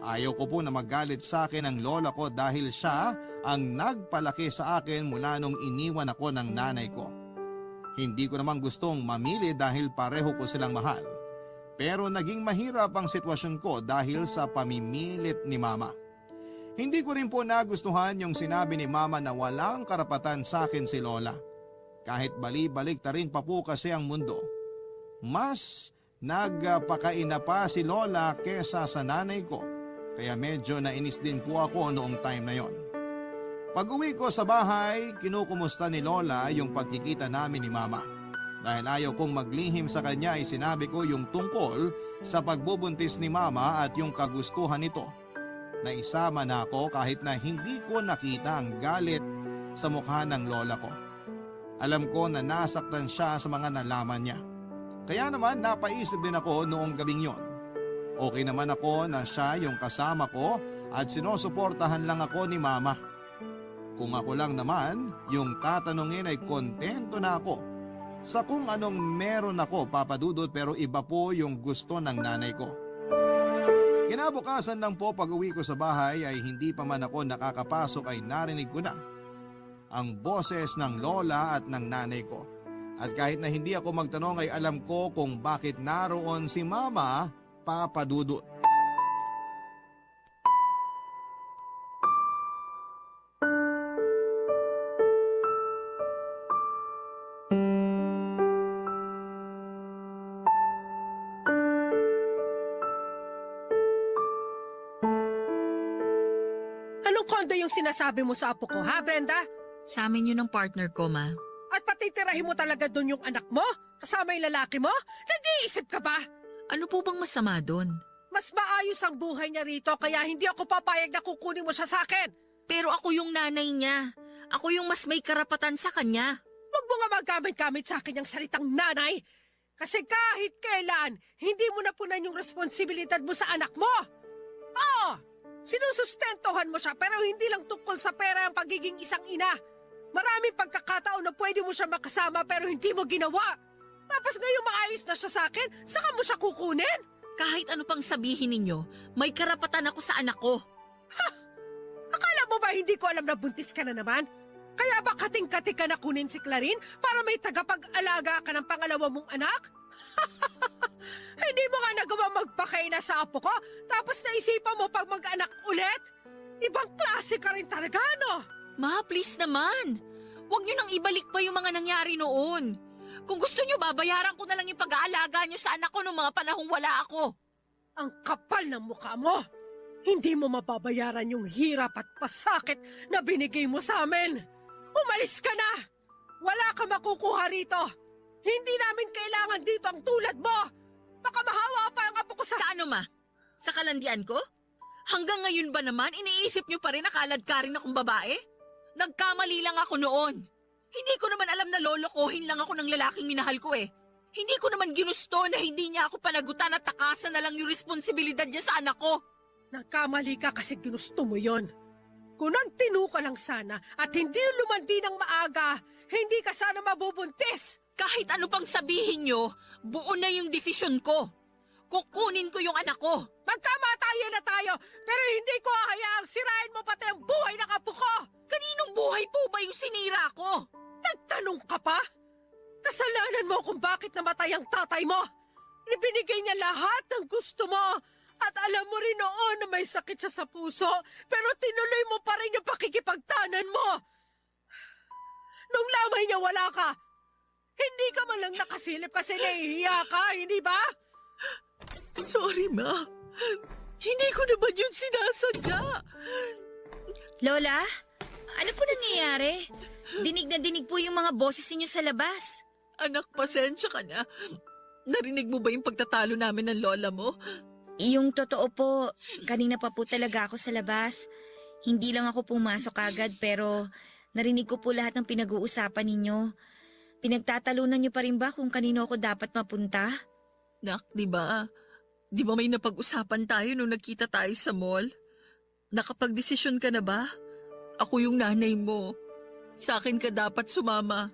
Speaker 1: Ayaw ko po na magalit sa akin ang lola ko dahil siya ang nagpalaki sa akin mula nung iniwan ako ng nanay ko. Hindi ko naman gustong mamili dahil pareho ko silang mahal. Pero naging mahirap ang sitwasyon ko dahil sa pamimilit ni mama. Hindi ko rin po nagustuhan yung sinabi ni mama na walang karapatan sa akin si Lola. Kahit bali-balik ta rin pa po kasi ang mundo. Mas nagpakaina pa si Lola kesa sa nanay ko. Kaya medyo nainis din po ako noong time na yon. Pag-uwi ko sa bahay, kinukumusta ni Lola yung pagkikita namin ni Mama. Dahil ayaw kong maglihim sa kanya ay sinabi ko yung tungkol sa pagbubuntis ni Mama at yung kagustuhan nito. Naisama na ako kahit na hindi ko nakita ang galit sa mukha ng lola ko. Alam ko na nasaktan siya sa mga nalaman niya. Kaya naman napaisip din ako noong gabing yon. Okay naman ako na siya yung kasama ko at sinusuportahan lang ako ni Mama. Kung ako lang naman, yung tatanungin ay kontento na ako sa kung anong meron ako, Papa Dudut, pero iba po yung gusto ng nanay ko. Kinabukasan lang po pag-uwi ko sa bahay ay hindi pa man ako nakakapasok ay narinig ko na ang boses ng lola at ng nanay ko. At kahit na hindi ako magtanong ay alam ko kung bakit naroon si Mama, Papa Dudut.
Speaker 2: Anong kondo yung sinasabi mo sa apo ko, ha, Brenda?
Speaker 4: Sa amin yun ng partner ko, ma.
Speaker 2: At patitirahin mo talaga doon yung anak mo? Kasama yung lalaki mo? Nag-iisip ka ba?
Speaker 4: Ano po bang masama doon?
Speaker 2: Mas maayos ang buhay niya rito kaya hindi ako papayag na kukunin mo siya sa akin.
Speaker 3: Pero ako yung nanay niya. Ako yung mas may karapatan sa kanya.
Speaker 2: Huwag mo nga magamit-gamit sa akin yung salitang nanay. Kasi kahit kailan, hindi mo napunan yung responsibilidad mo sa anak mo. Oo, sinusustentohan mo siya pero hindi lang tungkol sa pera ang pagiging isang ina. Maraming pagkakataon na pwede mo siya makasama pero hindi mo ginawa. Tapos ngayon maayos na siya sa akin, saka mo siya kukunin?
Speaker 3: Kahit ano pang sabihin ninyo, may karapatan ako sa anak ko.
Speaker 2: Akala mo ba hindi ko alam na buntis ka na naman? Kaya ba kating-kati ka na kunin si Clarin para may tagapag-alaga ka ng pangalawa mong anak? Hindi mo nga nagawa magpakaina sa apo ko, tapos naisipan mo pag mag-anak ulit? Ibang klase ka rin talaga, no?
Speaker 3: Ma, please naman. Huwag niyo nang ibalik pa yung mga nangyari noon. Kung gusto niyo, babayaran ko na lang yung pag-aalaga niyo sa anak ko noong mga panahong wala ako.
Speaker 2: Ang kapal ng mukha mo! Hindi mo mababayaran yung hirap at pasakit na binigay mo sa amin! Umalis ka na! Wala ka makukuha rito! Hindi namin kailangan dito ang tulad mo! Baka mahawa pa ang apo ko sa...
Speaker 3: Sa ano, ma? Sa kalandian ko? Hanggang ngayon ba naman, iniisip niyo pa rin na kalad ka rin akong babae? Nagkamali lang ako noon. Hindi ko naman alam na lolokohin lang ako ng lalaking minahal ko eh. Hindi ko naman ginusto na hindi niya ako panagutan at takasan na lang yung responsibilidad niya sa anak ko.
Speaker 2: Nagkamali ka kasi ginusto mo yon. Kung nagtinu ka lang sana at hindi lumandi ng maaga, hindi ka sana mabubuntis.
Speaker 3: Kahit ano pang sabihin niyo, buo na yung desisyon ko. Kukunin ko yung anak ko.
Speaker 2: Magkamatayan na tayo, pero hindi ko hahayaang sirain mo pati ang buhay ng apo ko.
Speaker 3: Kaninong buhay po ba yung sinira ko?
Speaker 2: Nagtanong ka pa? Kasalanan mo kung bakit namatay ang tatay mo. Ibinigay niya lahat ng gusto mo. At alam mo rin noon na may sakit siya sa puso, pero tinuloy mo pa rin yung pakikipagtanan mo. Nung lamay niya wala ka, hindi ka man lang nakasilip kasi nahihiya ka, hindi ba?
Speaker 4: Sorry, ma. Hindi ko naman yun sinasadya.
Speaker 6: Lola, ano po nangyayari? Dinig na dinig po yung mga boses ninyo sa labas.
Speaker 4: Anak, pasensya ka na. Narinig mo ba yung pagtatalo namin ng lola mo?
Speaker 6: Yung totoo po, kanina pa po talaga ako sa labas. Hindi lang ako pumasok agad pero narinig ko po lahat ng pinag-uusapan ninyo. Pinagtatalunan niyo pa rin ba kung kanino ako dapat mapunta?
Speaker 4: Nak, di ba? Di ba may napag-usapan tayo nung nagkita tayo sa mall? Nakapag-desisyon ka na ba? Ako yung nanay mo. Sa akin ka dapat sumama.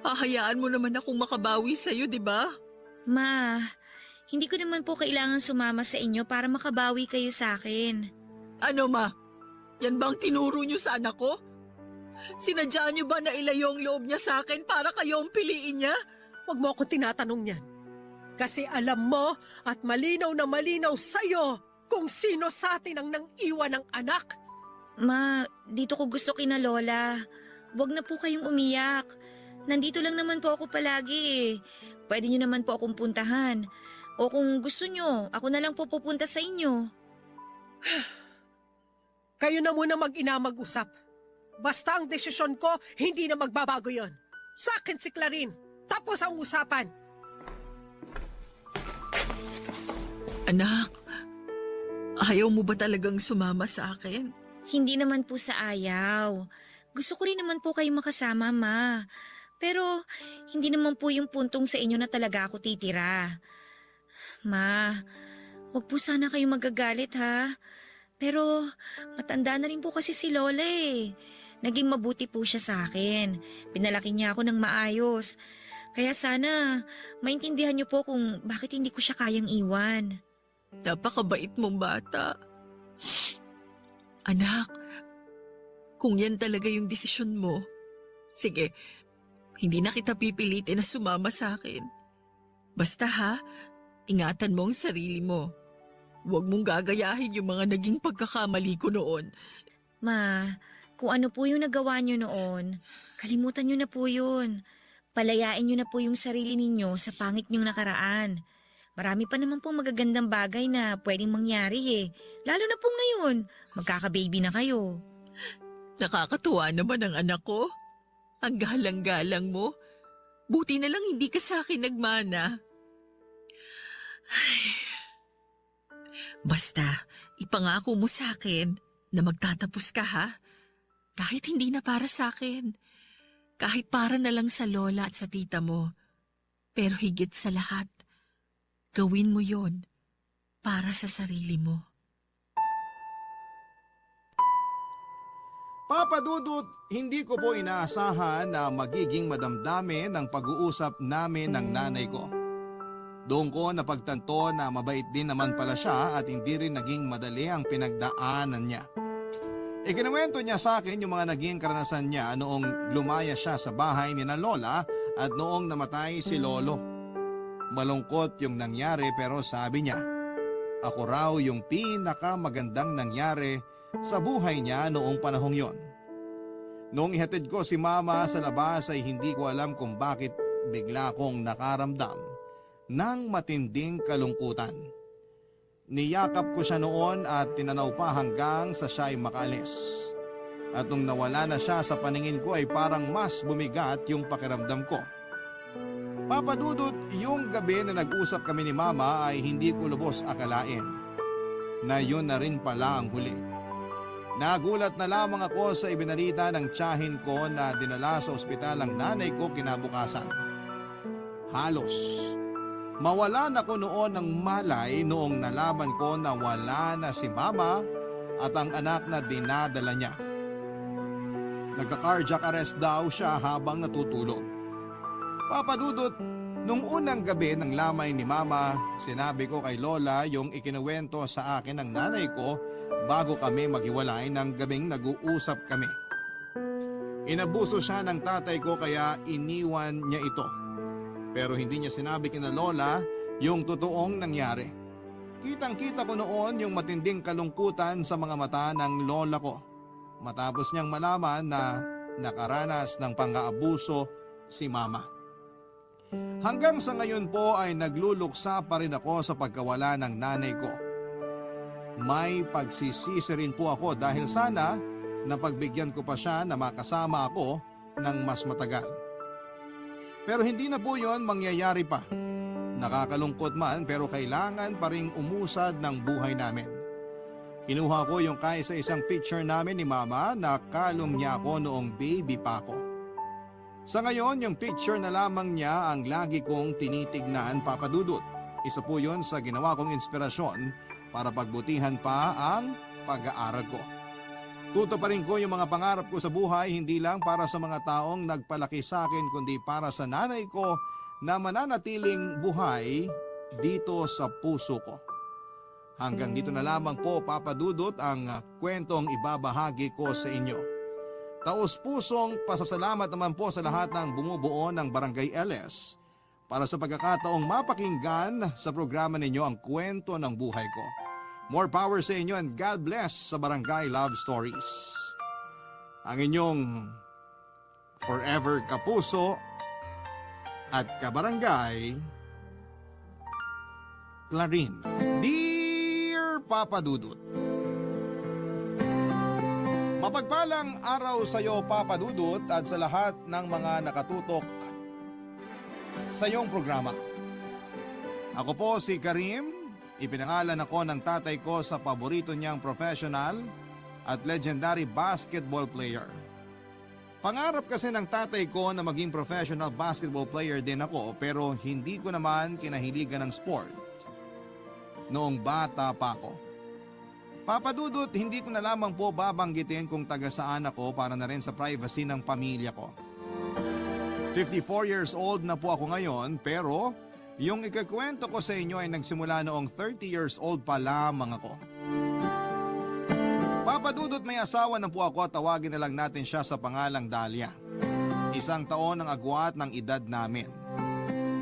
Speaker 4: Hahayaan mo naman akong makabawi sa'yo, di ba?
Speaker 6: Ma, hindi ko naman po kailangan sumama sa inyo para makabawi kayo sa akin.
Speaker 4: Ano, ma? Yan bang tinuro niyo sa anak ko? Sinadya niyo ba na ilayo ang loob niya sa akin para kayo ang piliin niya?
Speaker 2: Huwag mo akong tinatanong yan. Kasi alam mo at malinaw na malinaw sa'yo kung sino sa atin ang nang iwan ng anak.
Speaker 6: Ma, dito ko gusto kina Lola. Huwag na po kayong umiyak. Nandito lang naman po ako palagi eh. Pwede niyo naman po akong puntahan. O kung gusto nyo, ako na lang po pupunta sa inyo.
Speaker 2: Kayo na muna mag-ina mag-usap. Basta ang desisyon ko, hindi na magbabago yon. Sa akin si Clarin. Tapos ang usapan.
Speaker 4: Anak, ayaw mo ba talagang sumama sa akin?
Speaker 6: Hindi naman po sa ayaw. Gusto ko rin naman po kayo makasama, Ma. Pero hindi naman po yung puntong sa inyo na talaga ako titira. Ma, huwag po sana kayo magagalit ha. Pero matanda na rin po kasi si Lola eh. Naging mabuti po siya sa akin. Pinalaki niya ako ng maayos. Kaya sana maintindihan niyo po kung bakit hindi ko siya kayang iwan.
Speaker 4: Napakabait mong bata. Anak, kung yan talaga yung desisyon mo, sige, hindi na kita pipilitin na sumama sa akin. Basta ha, ingatan mo ang sarili mo. Huwag mong gagayahin yung mga naging pagkakamali ko noon.
Speaker 6: Ma, kung ano po yung nagawa niyo noon, kalimutan niyo na po yun. Palayain niyo na po yung sarili ninyo sa pangit niyong nakaraan. Marami pa naman pong magagandang bagay na pwedeng mangyari eh. Lalo na po ngayon, magkaka-baby na kayo.
Speaker 4: Nakakatuwa naman ang anak ko. Ang galang-galang mo. Buti na lang hindi ka sa akin nagmana. Ay. Basta, ipangako mo sa akin na magtatapos ka ha. Kahit hindi na para sa akin. Kahit para na lang sa lola at sa tita mo. Pero higit sa lahat, gawin mo yon para sa sarili mo.
Speaker 1: Papa Dudut, hindi ko po inaasahan na magiging madamdami ng pag-uusap namin ng nanay ko. Doon ko napagtanto na mabait din naman pala siya at hindi rin naging madali ang pinagdaanan niya. Ikinuwento niya sa akin yung mga naging karanasan niya noong lumaya siya sa bahay ni na Lola at noong namatay si Lolo. Malungkot yung nangyari pero sabi niya, ako raw yung pinakamagandang nangyari sa buhay niya noong panahong yon. Noong ihatid ko si Mama sa labas ay hindi ko alam kung bakit bigla kong nakaramdam ng matinding kalungkutan. Niyakap ko siya noon at tinanaw pa hanggang sa siya ay makaalis. At nung nawala na siya sa paningin ko ay parang mas bumigat yung pakiramdam ko. Papa Dudut, yung gabi na nag-usap kami ni Mama ay hindi ko lubos akalain na yun na rin pala ang huli. Nagulat na lamang ako sa ibinalita ng tiyahin ko na dinala sa ospital ang nanay ko kinabukasan. Halos mawalan ako noon ng malay noong nalaman ko na wala na si Mama at ang anak na dinadala niya. Nagka-cardiac arrest daw siya habang natutulog. Papa Dudut, nung unang gabi ng lamay ni Mama, sinabi ko kay Lola yung ikinuwento sa akin ng nanay ko bago kami maghiwalay ng gabing nag-uusap kami. Inabuso siya ng tatay ko kaya iniwan niya ito. Pero hindi niya sinabi kina Lola yung totoong nangyari. Kitang-kita ko noon yung matinding kalungkutan sa mga mata ng lola ko. Matapos niyang malaman na nakaranas ng pang-aabuso si Mama. Hanggang sa ngayon po ay nagluluksa pa rin ako sa pagkawala ng nanay ko. May pagsisisi rin po ako dahil sana napagbigyan ko pa siya na makasama ako ng mas matagal. Pero hindi na po yon mangyayari pa. Nakakalungkot man pero kailangan pa ring umusad ng buhay namin. Kinuha ko yung kaisa-isang picture namin ni Mama na kalong niya ako noong baby pa ako. Sa ngayon, yung picture na lamang niya ang lagi kong tinitignan, Papa Dudut. Isa po yon sa ginawa kong inspirasyon para pagbutihan pa ang pag-aaral ko. Tutuparin ko yung mga pangarap ko sa buhay hindi lang para sa mga taong nagpalaki sa akin kundi para sa nanay ko na mananatiling buhay dito sa puso ko. Hanggang dito na lamang po, Papa Dudut, ang kwentong ibabahagi ko sa inyo. Taos-pusong pasasalamat naman po sa lahat ng bumubuo ng Barangay LS para sa pagkakataong mapakinggan sa programa ninyo ang kwento ng buhay ko. More power sa inyo and God bless sa Barangay Love Stories. Ang inyong forever kapuso at kabarangay, Clarin. Dear Papa Dudut, mapagpalang araw sa iyo, Papa Dudut, at sa lahat ng mga nakatutok sa iyong programa. Ako po si Karim. Ipinangalan ako ng tatay ko sa paborito niyang professional at legendary basketball player. Pangarap kasi ng tatay ko na maging professional basketball player din ako, pero hindi ko naman kinahiligan ng sport noong bata pa ako. Papa Dudut, hindi ko na lamang po babanggitin kung taga saan ako para na rin sa privacy ng pamilya ko. 54 years old na po ako ngayon, pero yung ikakwento ko sa inyo ay nagsimula noong 30 years old pa lamang ako. Papa Dudut, may asawa na po ako at tawagin na lang natin siya sa pangalang Dalia. 1 taon ang agwat ng edad namin.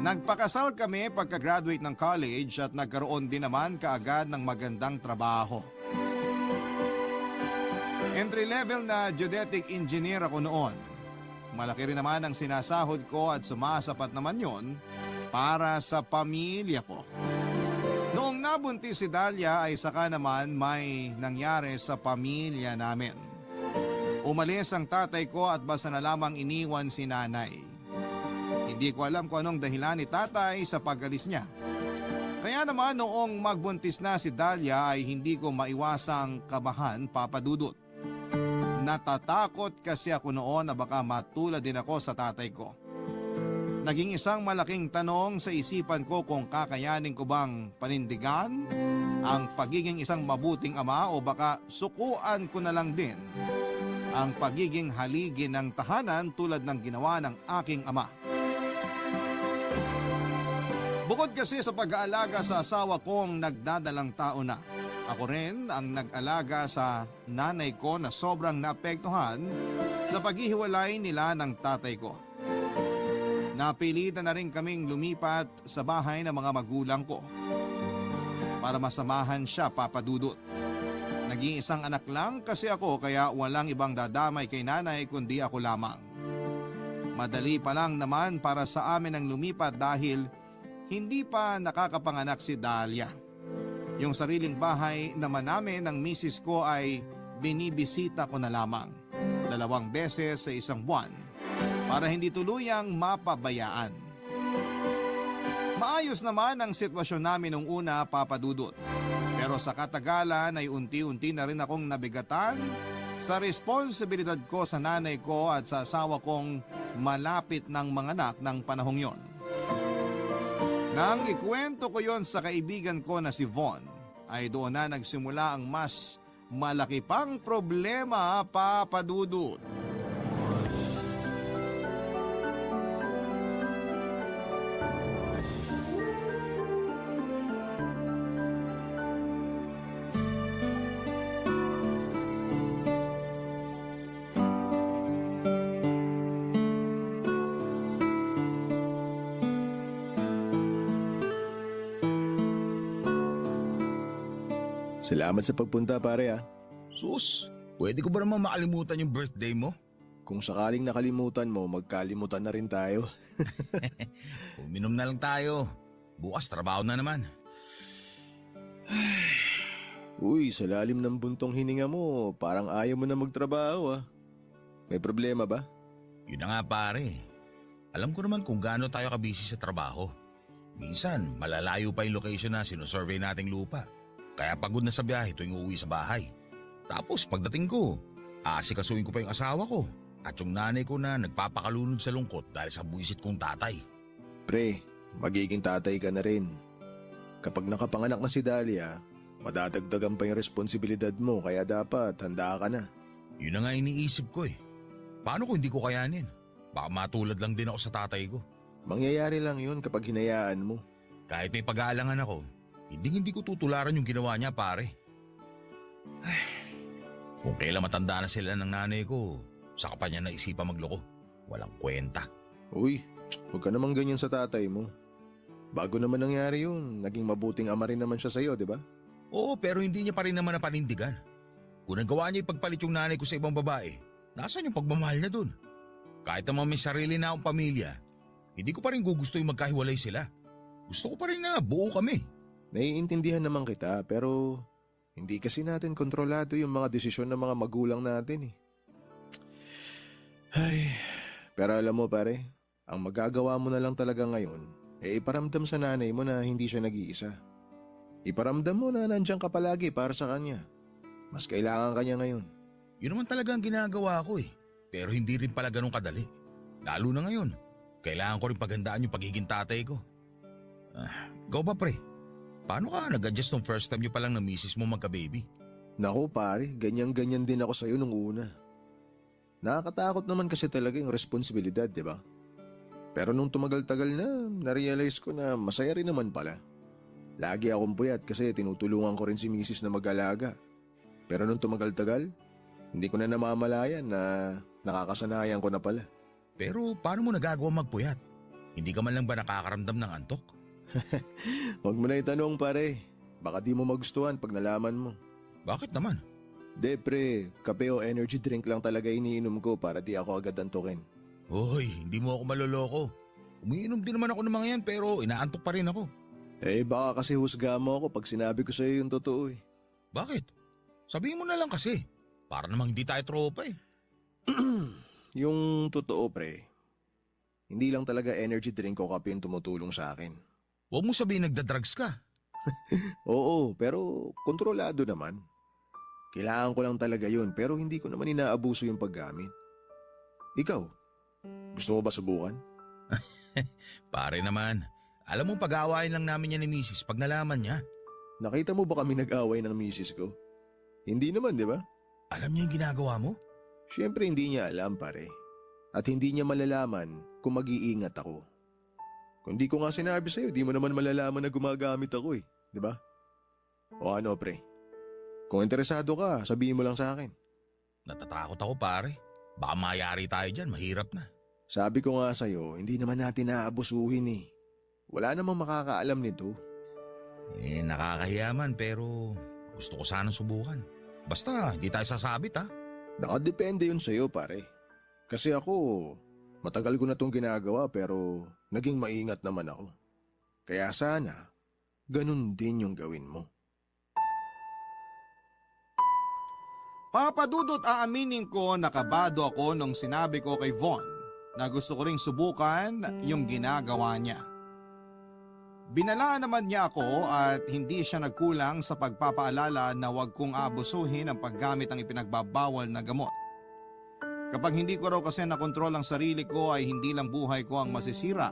Speaker 1: Nagpakasal kami pagka-graduate ng college at nagkaroon din naman kaagad ng magandang trabaho. Entry-level na geodetic engineer ako noon. Malaki rin naman ang sinasahod ko at sumasapat naman yon para sa pamilya ko. Noong nabuntis si Dalia ay saka naman may nangyari sa pamilya namin. Umalis ang tatay ko at basta na lamang iniwan si nanay. Hindi ko alam kung anong dahilan ni tatay sa pag-alis niya. Kaya naman noong magbuntis na si Dalia ay hindi ko maiwasang kabahan, Papa Dudut. Natatakot kasi ako noon na baka matulad din ako sa tatay ko. Naging isang malaking tanong sa isipan ko kung kakayanin ko bang panindigan ang pagiging isang mabuting ama o baka sukuan ko na lang din ang pagiging haligi ng tahanan tulad ng ginawa ng aking ama. Bukod kasi sa pag-aalaga sa asawa kong nagdadalang tao na, ako rin ang nag-alaga sa nanay ko na sobrang naapektuhan sa paghihiwalay nila ng tatay ko. Napilitan na rin kaming lumipat sa bahay ng mga magulang ko para masamahan siya, Papa Dudut. Naging isang anak lang kasi ako kaya walang ibang dadamay kay nanay kundi ako lamang. Madali pa lang naman para sa amin ang lumipat dahil hindi pa nakakapanganak si Dalia. Yung sariling bahay naman namin ng misis ko ay binibisita ko na lamang 2 beses sa isang buwan para hindi tuluyang mapabayaan. Maayos naman ang sitwasyon namin nung una, Papa Dudut. Pero sa katagalan ay unti-unti na rin akong nabigatan sa responsibilidad ko sa nanay ko at sa asawa kong malapit ng manganak ng panahong yon. Nang ikwento ko yon sa kaibigan ko na si Von, ay doon na nagsimula ang mas malaki pang problema, Papa Dudut.
Speaker 7: Salamat sa pagpunta, pare, ah.
Speaker 8: Sus, pwede ko ba naman makalimutan yung birthday mo?
Speaker 7: Kung sakaling nakalimutan mo, magkalimutan na rin tayo.
Speaker 8: Uminom na lang tayo. Bukas trabaho na naman.
Speaker 7: Uy, sa lalim ng buntong hininga mo, parang ayaw mo na magtrabaho, ah. May problema ba?
Speaker 8: Yun na nga pare. Alam ko naman kung gaano tayo kabisi sa trabaho. Minsan, malalayo pa yung location na sinusurvey nating lupa. Kaya pagod na sa biyahe tuwing uuwi sa bahay. Tapos pagdating ko, aasikasuhin ko pa yung asawa ko at yung nanay ko na nagpapakalunod sa lungkot dahil sa buwisit kong tatay.
Speaker 7: Pre, magiging tatay ka na rin. Kapag nakapanganak na si Dalia, madadagdagan pa yung responsibilidad mo kaya dapat handa ka na.
Speaker 8: Yun na nga iniisip ko eh. Paano kung hindi ko kayanin? Baka matulad lang din ako sa tatay ko.
Speaker 7: Mangyayari lang yun kapag hinayaan mo.
Speaker 8: Kahit may pag-aalangan ako, hindi ko tutularan yung ginawa niya, pare. Ay, kung kailan matanda na sila ng nanay ko, saka pa niya naisipan magloko. Walang kwenta.
Speaker 7: Uy, huwag ka naman ganyan sa tatay mo. Bago naman nangyari yun, naging mabuting ama rin naman siya sa'yo, di ba?
Speaker 8: Oo, pero hindi niya pa rin naman napanindigan. Kung nagawa niya ipagpalit yung nanay ko sa ibang babae, nasaan yung pagmamahal niya dun? Kahit naman may sarili na akong pamilya, hindi ko pa rin gugusto yung magkahiwalay sila. Gusto ko pa rin na buo kami.
Speaker 7: Naiintindihan naman kita pero hindi kasi natin kontrolado yung mga desisyon ng mga magulang natin eh. Ay, pero alam mo pare, ang magagawa mo na lang talaga ngayon iparamdam sa nanay mo na hindi siya nag-iisa. Iparamdam mo na nandiyan ka palagi para sa kanya. Mas kailangan kanya ngayon.
Speaker 8: Yun naman talaga ang ginagawa ko eh. Pero hindi rin pala ganun kadali. Lalo na ngayon. Kailangan ko rin paghandaan yung pagiging tatay ko. Go ba pre? Paano ka nag-adjust nung first time nyo palang na misis mo magka-baby?
Speaker 7: Naku pare, ganyan-ganyan din ako sa'yo nung una. Nakakatakot naman kasi talaga yung responsibilidad, di ba? Pero nung tumagal-tagal na, narealize ko na masaya rin naman pala. Lagi akong puyat kasi tinutulungan ko rin si misis na mag-alaga. Pero nung tumagal-tagal, hindi ko na namamalayan na nakakasanayan ko na pala.
Speaker 8: Pero paano mo nagagawa magpuyat? Hindi ka man lang ba nakakaramdam ng antok?
Speaker 7: Huwag mo na itanong pare, baka di mo magustuhan pag nalaman mo.
Speaker 8: Bakit naman?
Speaker 7: De pre, kape o energy drink lang talaga iniinom ko para di ako agad antukin.
Speaker 8: Hoy, hindi mo ako maloloko. Umiinom din naman ako ng mga yan pero inaantok pa rin ako.
Speaker 7: Baka kasi husga mo ako pag sinabi ko sa'yo yung totoo eh.
Speaker 8: Bakit? Sabihin mo na lang kasi. Para namang hindi tayo tropa eh.
Speaker 7: Yung totoo pre, hindi lang talaga energy drink o kape yung tumutulong sa akin.
Speaker 8: Huwag mo sabihin nagdadrugs ka.
Speaker 7: Oo, pero kontrolado naman. Kailangan ko lang talaga yun pero hindi ko naman inaabuso yung paggamit. Ikaw, gusto mo ba subukan?
Speaker 8: Pare naman, alam mo pag-aawain lang namin yan ni misis pag nalaman niya.
Speaker 7: Nakita mo ba kami nag-away ng misis ko? Hindi naman, di ba?
Speaker 8: Alam niya yung ginagawa mo?
Speaker 7: Siyempre hindi niya alam pare. At hindi niya malalaman kung mag-iingat ako. Kung di ko nga sinabi sa'yo, di mo naman malalaman na gumagamit ako eh. Di ba? O ano pre? Kung interesado ka, sabihin mo lang sa akin.
Speaker 8: Natatakot ako pare. Baka mayari tayo dyan, mahirap na.
Speaker 7: Sabi ko nga sa'yo, hindi naman natin naaabusuhin eh. Wala namang makakaalam nito.
Speaker 8: Nakakahiyaman pero gusto ko sanang subukan. Basta, di tayo sasabit ha.
Speaker 7: Nakadepende yun sa'yo pare. Kasi ako, matagal ko na itong ginagawa pero naging maingat naman ako. Kaya sana, ganun din yung gawin mo.
Speaker 1: Papadudot aaminin ko nakabado ako nung sinabi ko kay Von na gusto ko ring subukan yung ginagawa niya. Binalaan naman niya ako at hindi siya nagkulang sa pagpapaalala na huwag kong abusuhin ang paggamit ng ipinagbabawal na gamot. Kapag hindi ko raw kasi nakontrol ang sarili ko ay hindi lang buhay ko ang masisira,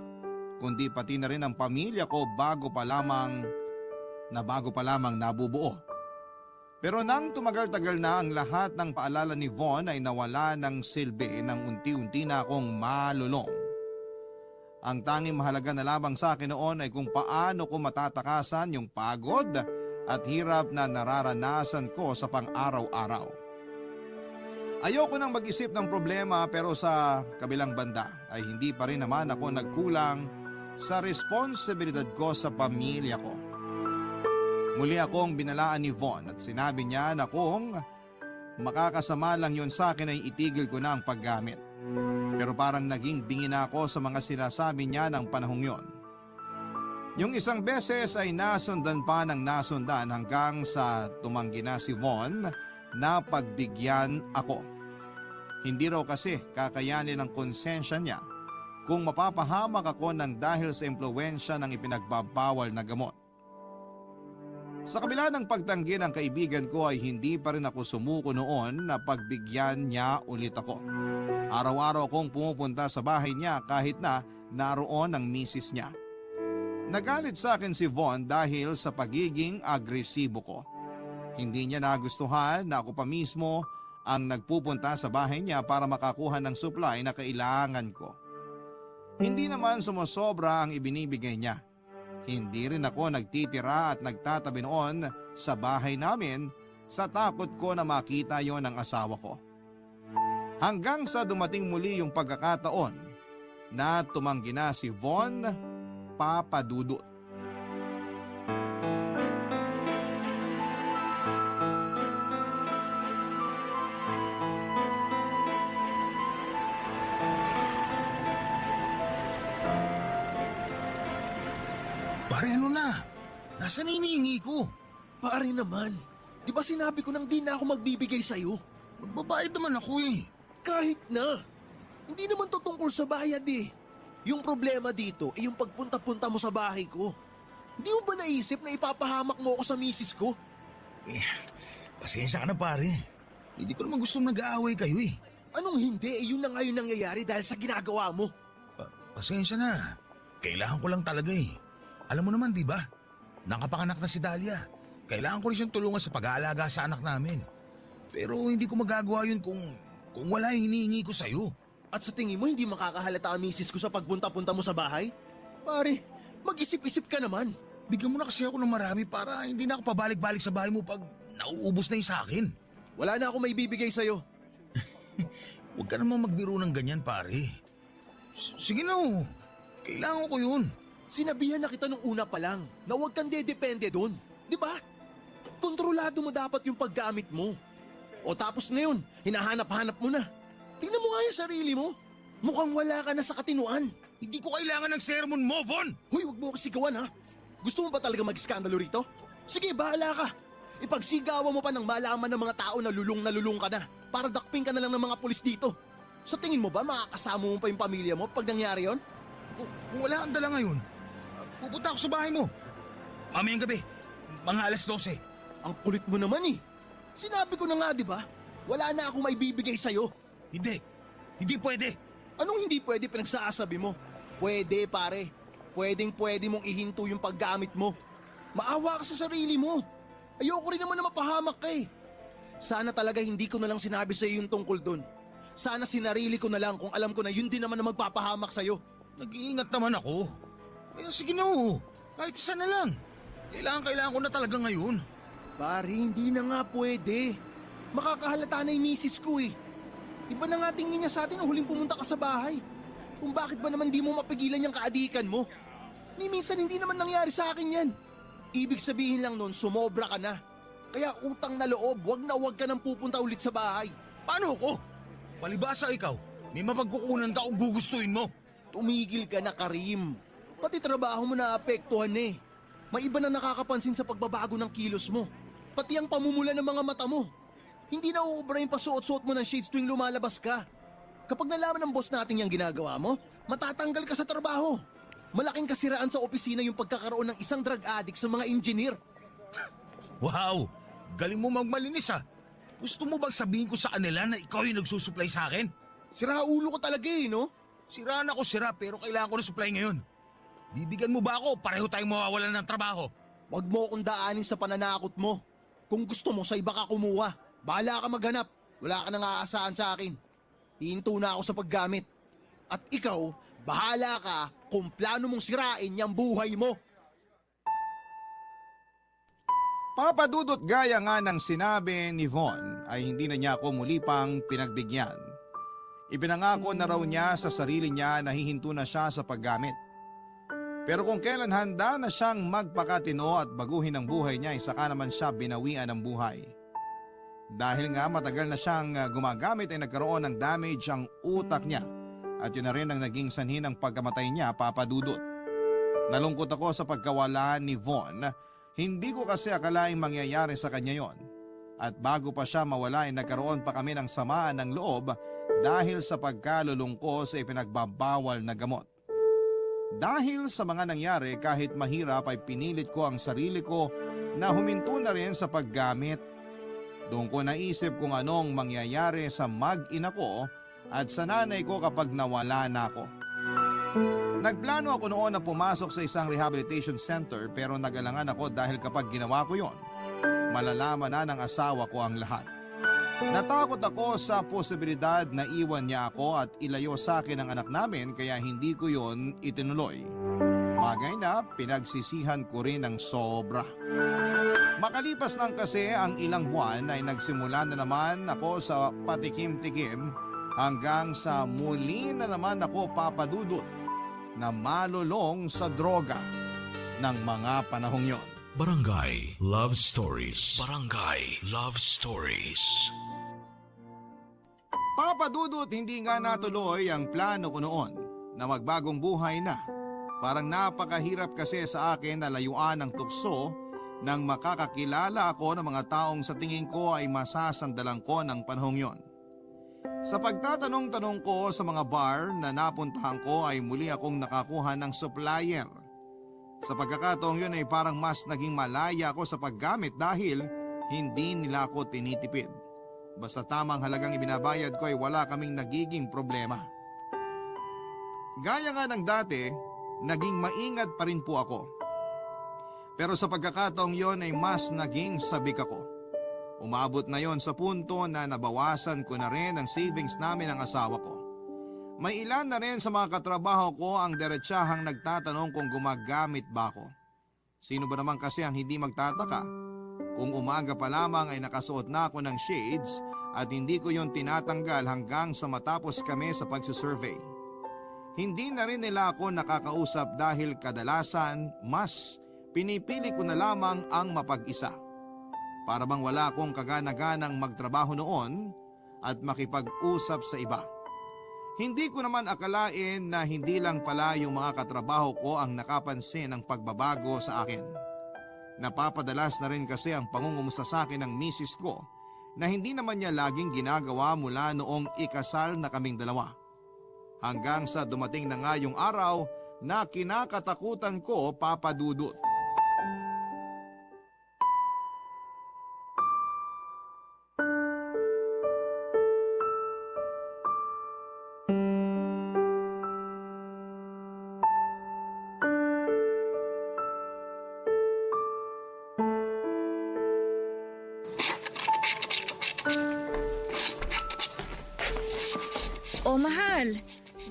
Speaker 1: kundi pati na rin ang pamilya ko bago pa lamang nabubuo. Pero nang tumagal-tagal na ang lahat ng paalala ni Von ay nawala ng silbi nang unti-unti na akong malulong. Ang tanging mahalaga na lamang sa akin noon ay kung paano ko matatakasan yung pagod at hirap na nararanasan ko sa pang-araw-araw. Ayoko nang mag-isip ng problema pero sa kabilang banda ay hindi pa rin naman ako nagkulang sa responsibilidad ko sa pamilya ko. Muli akong binalaan ni Von at sinabi niya na kung makakasama lang yon sa akin ay itigil ko na ang paggamit. Pero parang naging bingi na ako sa mga sinasabi niya ng panahong yon. Yung isang beses ay nasundan pa ng nasundan hanggang sa tumanggi na si Von na pagbigyan ako. Hindi raw kasi kakayanin ng konsensya niya kung mapapahamak ako ng dahil sa impluwensya ng ipinagbabawal na gamot. Sa kabila ng pagtanggi ng kaibigan ko ay hindi pa rin ako sumuko noon na pagbigyan niya ulit ako. Araw-araw akong pumupunta sa bahay niya kahit na naroon ang misis niya. Nagalit sa akin si Von dahil sa pagiging agresibo ko. Hindi niya nagustuhan na ako pa mismo ang nagpupunta sa bahay niya para makakuha ng supply na kailangan ko. Hindi naman sumusobra ang ibinibigay niya. Hindi rin ako nagtitira at nagtatabi noon sa bahay namin sa takot ko na makita yon ng asawa ko. Hanggang sa dumating muli yung pagkakataon na tumanggi na si Von Papadudot.
Speaker 8: Pare ano na? Nasaan na hinihingi ko?
Speaker 7: Pare naman, di ba sinabi ko nang di na ako magbibigay sa'yo?
Speaker 8: Magbabayad naman ako eh.
Speaker 7: Kahit na. Hindi naman to tungkol sa bayad eh. Yung problema dito ay yung pagpunta-punta mo sa bahay ko. Hindi mo ba naisip na ipapahamak mo ako sa misis ko?
Speaker 8: Pasensya ka na pare. Hindi ko naman gustong nag-aaway kayo eh.
Speaker 7: Anong hindi? Yun na nga yung nangyayari dahil sa ginagawa mo.
Speaker 8: Pasensya na. Kailangan ko lang talaga eh. Alam mo naman di ba? Nakapanganak na si Dahlia. Kailangan ko rin siyang tulungan sa pag-aalaga sa anak namin. Pero hindi ko magagawa yun kung wala yung hinihingi ko sa'yo.
Speaker 7: At sa tingin mo hindi makakahalata ang misis ko sa pagpunta-punta mo sa bahay? Pare, mag-isip-isip ka naman.
Speaker 8: Bigyan mo na kasi ako ng marami para hindi na ako pabalik-balik sa bahay mo pag nauubos na yung sa akin.
Speaker 7: Wala na ako may bibigay sa'yo.
Speaker 8: Huwag ka namang magbiro ng ganyan pare. Sige na oh. Kailangan ko yun.
Speaker 7: Sinabihan na kita nung una pa lang na huwag kang dedepende doon. Di ba? Kontrolado mo dapat yung paggamit mo. O tapos ngayon, hinahanap-hanap mo na. Tingnan mo nga yung sarili mo. Mukhang wala ka na sa katinuan.
Speaker 8: Hindi ko kailangan ng sermon mo, Von!
Speaker 7: Hoy, huwag mo kasigawan ha. Gusto mo ba talaga mag-skandalo rito? Sige, bahala ka. Ipagsigawan mo pa ng malaman ng mga tao na lulong ka na para dakpin ka na lang ng mga pulis dito. Sa tingin mo ba makakasama mo pa yung pamilya mo pag nangyari yon?
Speaker 8: Kung wala kang dala ngayon, pupunta ako sa bahay mo. Mamayang gabi, mga 12:00.
Speaker 7: Ang kulit mo naman eh. Sinabi ko na nga, di ba? Wala na akong maibibigay sa'yo.
Speaker 8: Hindi pwede.
Speaker 7: Anong hindi pwede pinagsasabi mo? Pwede, pare. Pwede mong ihinto yung paggamit mo. Maawa ka sa sarili mo. Ayoko rin naman na mapahamak ka eh. Sana talaga hindi ko na lang sinabi sa'yo yung tungkol dun. Sana sinarili ko na lang kung alam ko na yun din naman na magpapahamak sa'yo.
Speaker 8: Nag-iingat naman ako. Kaya sige na oh. Kahit isa na lang. Kailangan ko na talaga ngayon.
Speaker 7: Pare, hindi na nga pwede. Makakahalata na yung misis ko eh. Iba na nga tingin niya sa atin nung huling pumunta ka sa bahay. Kung bakit ba naman di mo mapigilan yung kaadikan mo? Ni minsan hindi naman nangyari sa akin yan. Ibig sabihin lang nun, sumobra ka na. Kaya utang na loob, wag ka nang pupunta ulit sa bahay.
Speaker 8: Paano ko? Palibasa ikaw, may mapagkukunan ka o gugustuhin mo.
Speaker 7: Tumigil ka na, Karim. Pati trabaho mo naapektuhan eh. May iba na nakakapansin sa pagbabago ng kilos mo. Pati ang pamumula ng mga mata mo. Hindi na uubra yung pasuot-suot mo ng shades tuwing lumalabas ka. Kapag nalaman ng boss natin yung ginagawa mo, matatanggal ka sa trabaho. Malaking kasiraan sa opisina yung pagkakaroon ng isang drug addict sa mga engineer.
Speaker 8: Wow! Galing mo magmalinis ah. Gusto mo bang sabihin ko sa kanila na ikaw yung nagsusupply sa akin?
Speaker 7: Sira ulo ko talaga eh, no?
Speaker 8: Sira na ako sira pero kailangan ko ng supply ngayon. Bibigyan mo ba ako? Pareho tayong mawawalan ng trabaho.
Speaker 7: Huwag mo akong daanin sa pananakot mo. Kung gusto mo, sa iba ka kumuha. Bahala ka maghanap. Wala ka nang aasahan sa akin. Hihinto na ako sa paggamit. At ikaw, bahala ka kung plano mong sirain yung buhay mo.
Speaker 1: Papadudot gaya nga ng sinabi ni Von ay hindi na niya ako muli pang pinagbigyan. Ipinangako na raw niya sa sarili niya na hihinto na siya sa paggamit. Pero kung kailan handa na siyang magpakatino at baguhin ang buhay niya, saka naman siya binawian ng buhay. Dahil nga matagal na siyang gumagamit ay nagkaroon ng damage ang utak niya at yun na rin ang naging sanhi ng pagkamatay niya, Papadudot. Nalungkot ako sa pagkawala ni Von. Hindi ko kasi akalaing mangyayari sa kanya yon. At bago pa siya mawala ay nagkaroon pa kami ng samaan ng loob dahil sa pagkalulong ko sa ipinagbabawal na gamot. Dahil sa mga nangyari, kahit mahirap ay pinilit ko ang sarili ko na huminto na rin sa paggamit. Doon ko naisip kung anong mangyayari sa mag-ina ko at sa nanay ko kapag nawala na ako. Nagplano ako noon na pumasok sa isang rehabilitation center pero nagalangan ako dahil kapag ginawa ko yon, malalaman na ng asawa ko ang lahat. Natakot ako sa posibilidad na iwan niya ako at ilayo sa akin ang anak namin kaya hindi ko yon itinuloy. Bagay na pinagsisihan ko rin ng sobra. Makalipas lang kasi ang ilang buwan ay nagsimula na naman ako sa patikim-tikim hanggang sa muli na naman ako, Papadudot, na malulong sa droga ng mga panahong yon.
Speaker 5: Barangay Love Stories. Barangay Love Stories.
Speaker 1: Papadudot, hindi nga natuloy ang plano ko noon na magbagong buhay na. Parang napakahirap kasi sa akin na layuan ng tukso nang makakakilala ako ng mga taong sa tingin ko ay masasandalan ko ng panahong yon. Sa pagtatanong-tanong ko sa mga bar na napuntahan ko ay muli akong nakakuha ng supplier. Sa pagkakataong yun ay parang mas naging malaya ako sa paggamit dahil hindi nila ako tinitipid. Basta tamang halagang ibinabayad ko ay wala kaming nagiging problema. Gaya nga ng dati, naging maingat pa rin po ako. Pero sa pagkakataong yon ay mas naging sabik ako. Umabot na yon sa punto na nabawasan ko na rin ang savings namin ng asawa ko. May ilan na rin sa mga katrabaho ko ang diretsahang nagtatanong kung gumagamit ba ako. Sino ba naman kasi ang hindi magtataka? Kung umaga pa lamang ay nakasuot na ako ng shades at hindi ko yon tinatanggal hanggang sa matapos kami sa pagsusurvey. Hindi na rin nila ako nakakausap dahil kadalasan mas pinipili ko na lamang ang mapag-isa. Para bang wala akong kagana-ganang magtrabaho noon at makipag-usap sa iba. Hindi ko naman akalain na hindi lang pala yung mga katrabaho ko ang nakapansin ng pagbabago sa akin. Napapadalas na rin kasi ang pangungumusta sa akin ng misis ko na hindi naman niya laging ginagawa mula noong ikasal na kaming dalawa. Hanggang sa dumating na nga yung araw na kinakatakutan ko, Papa Dudut.
Speaker 6: Oh, mahal.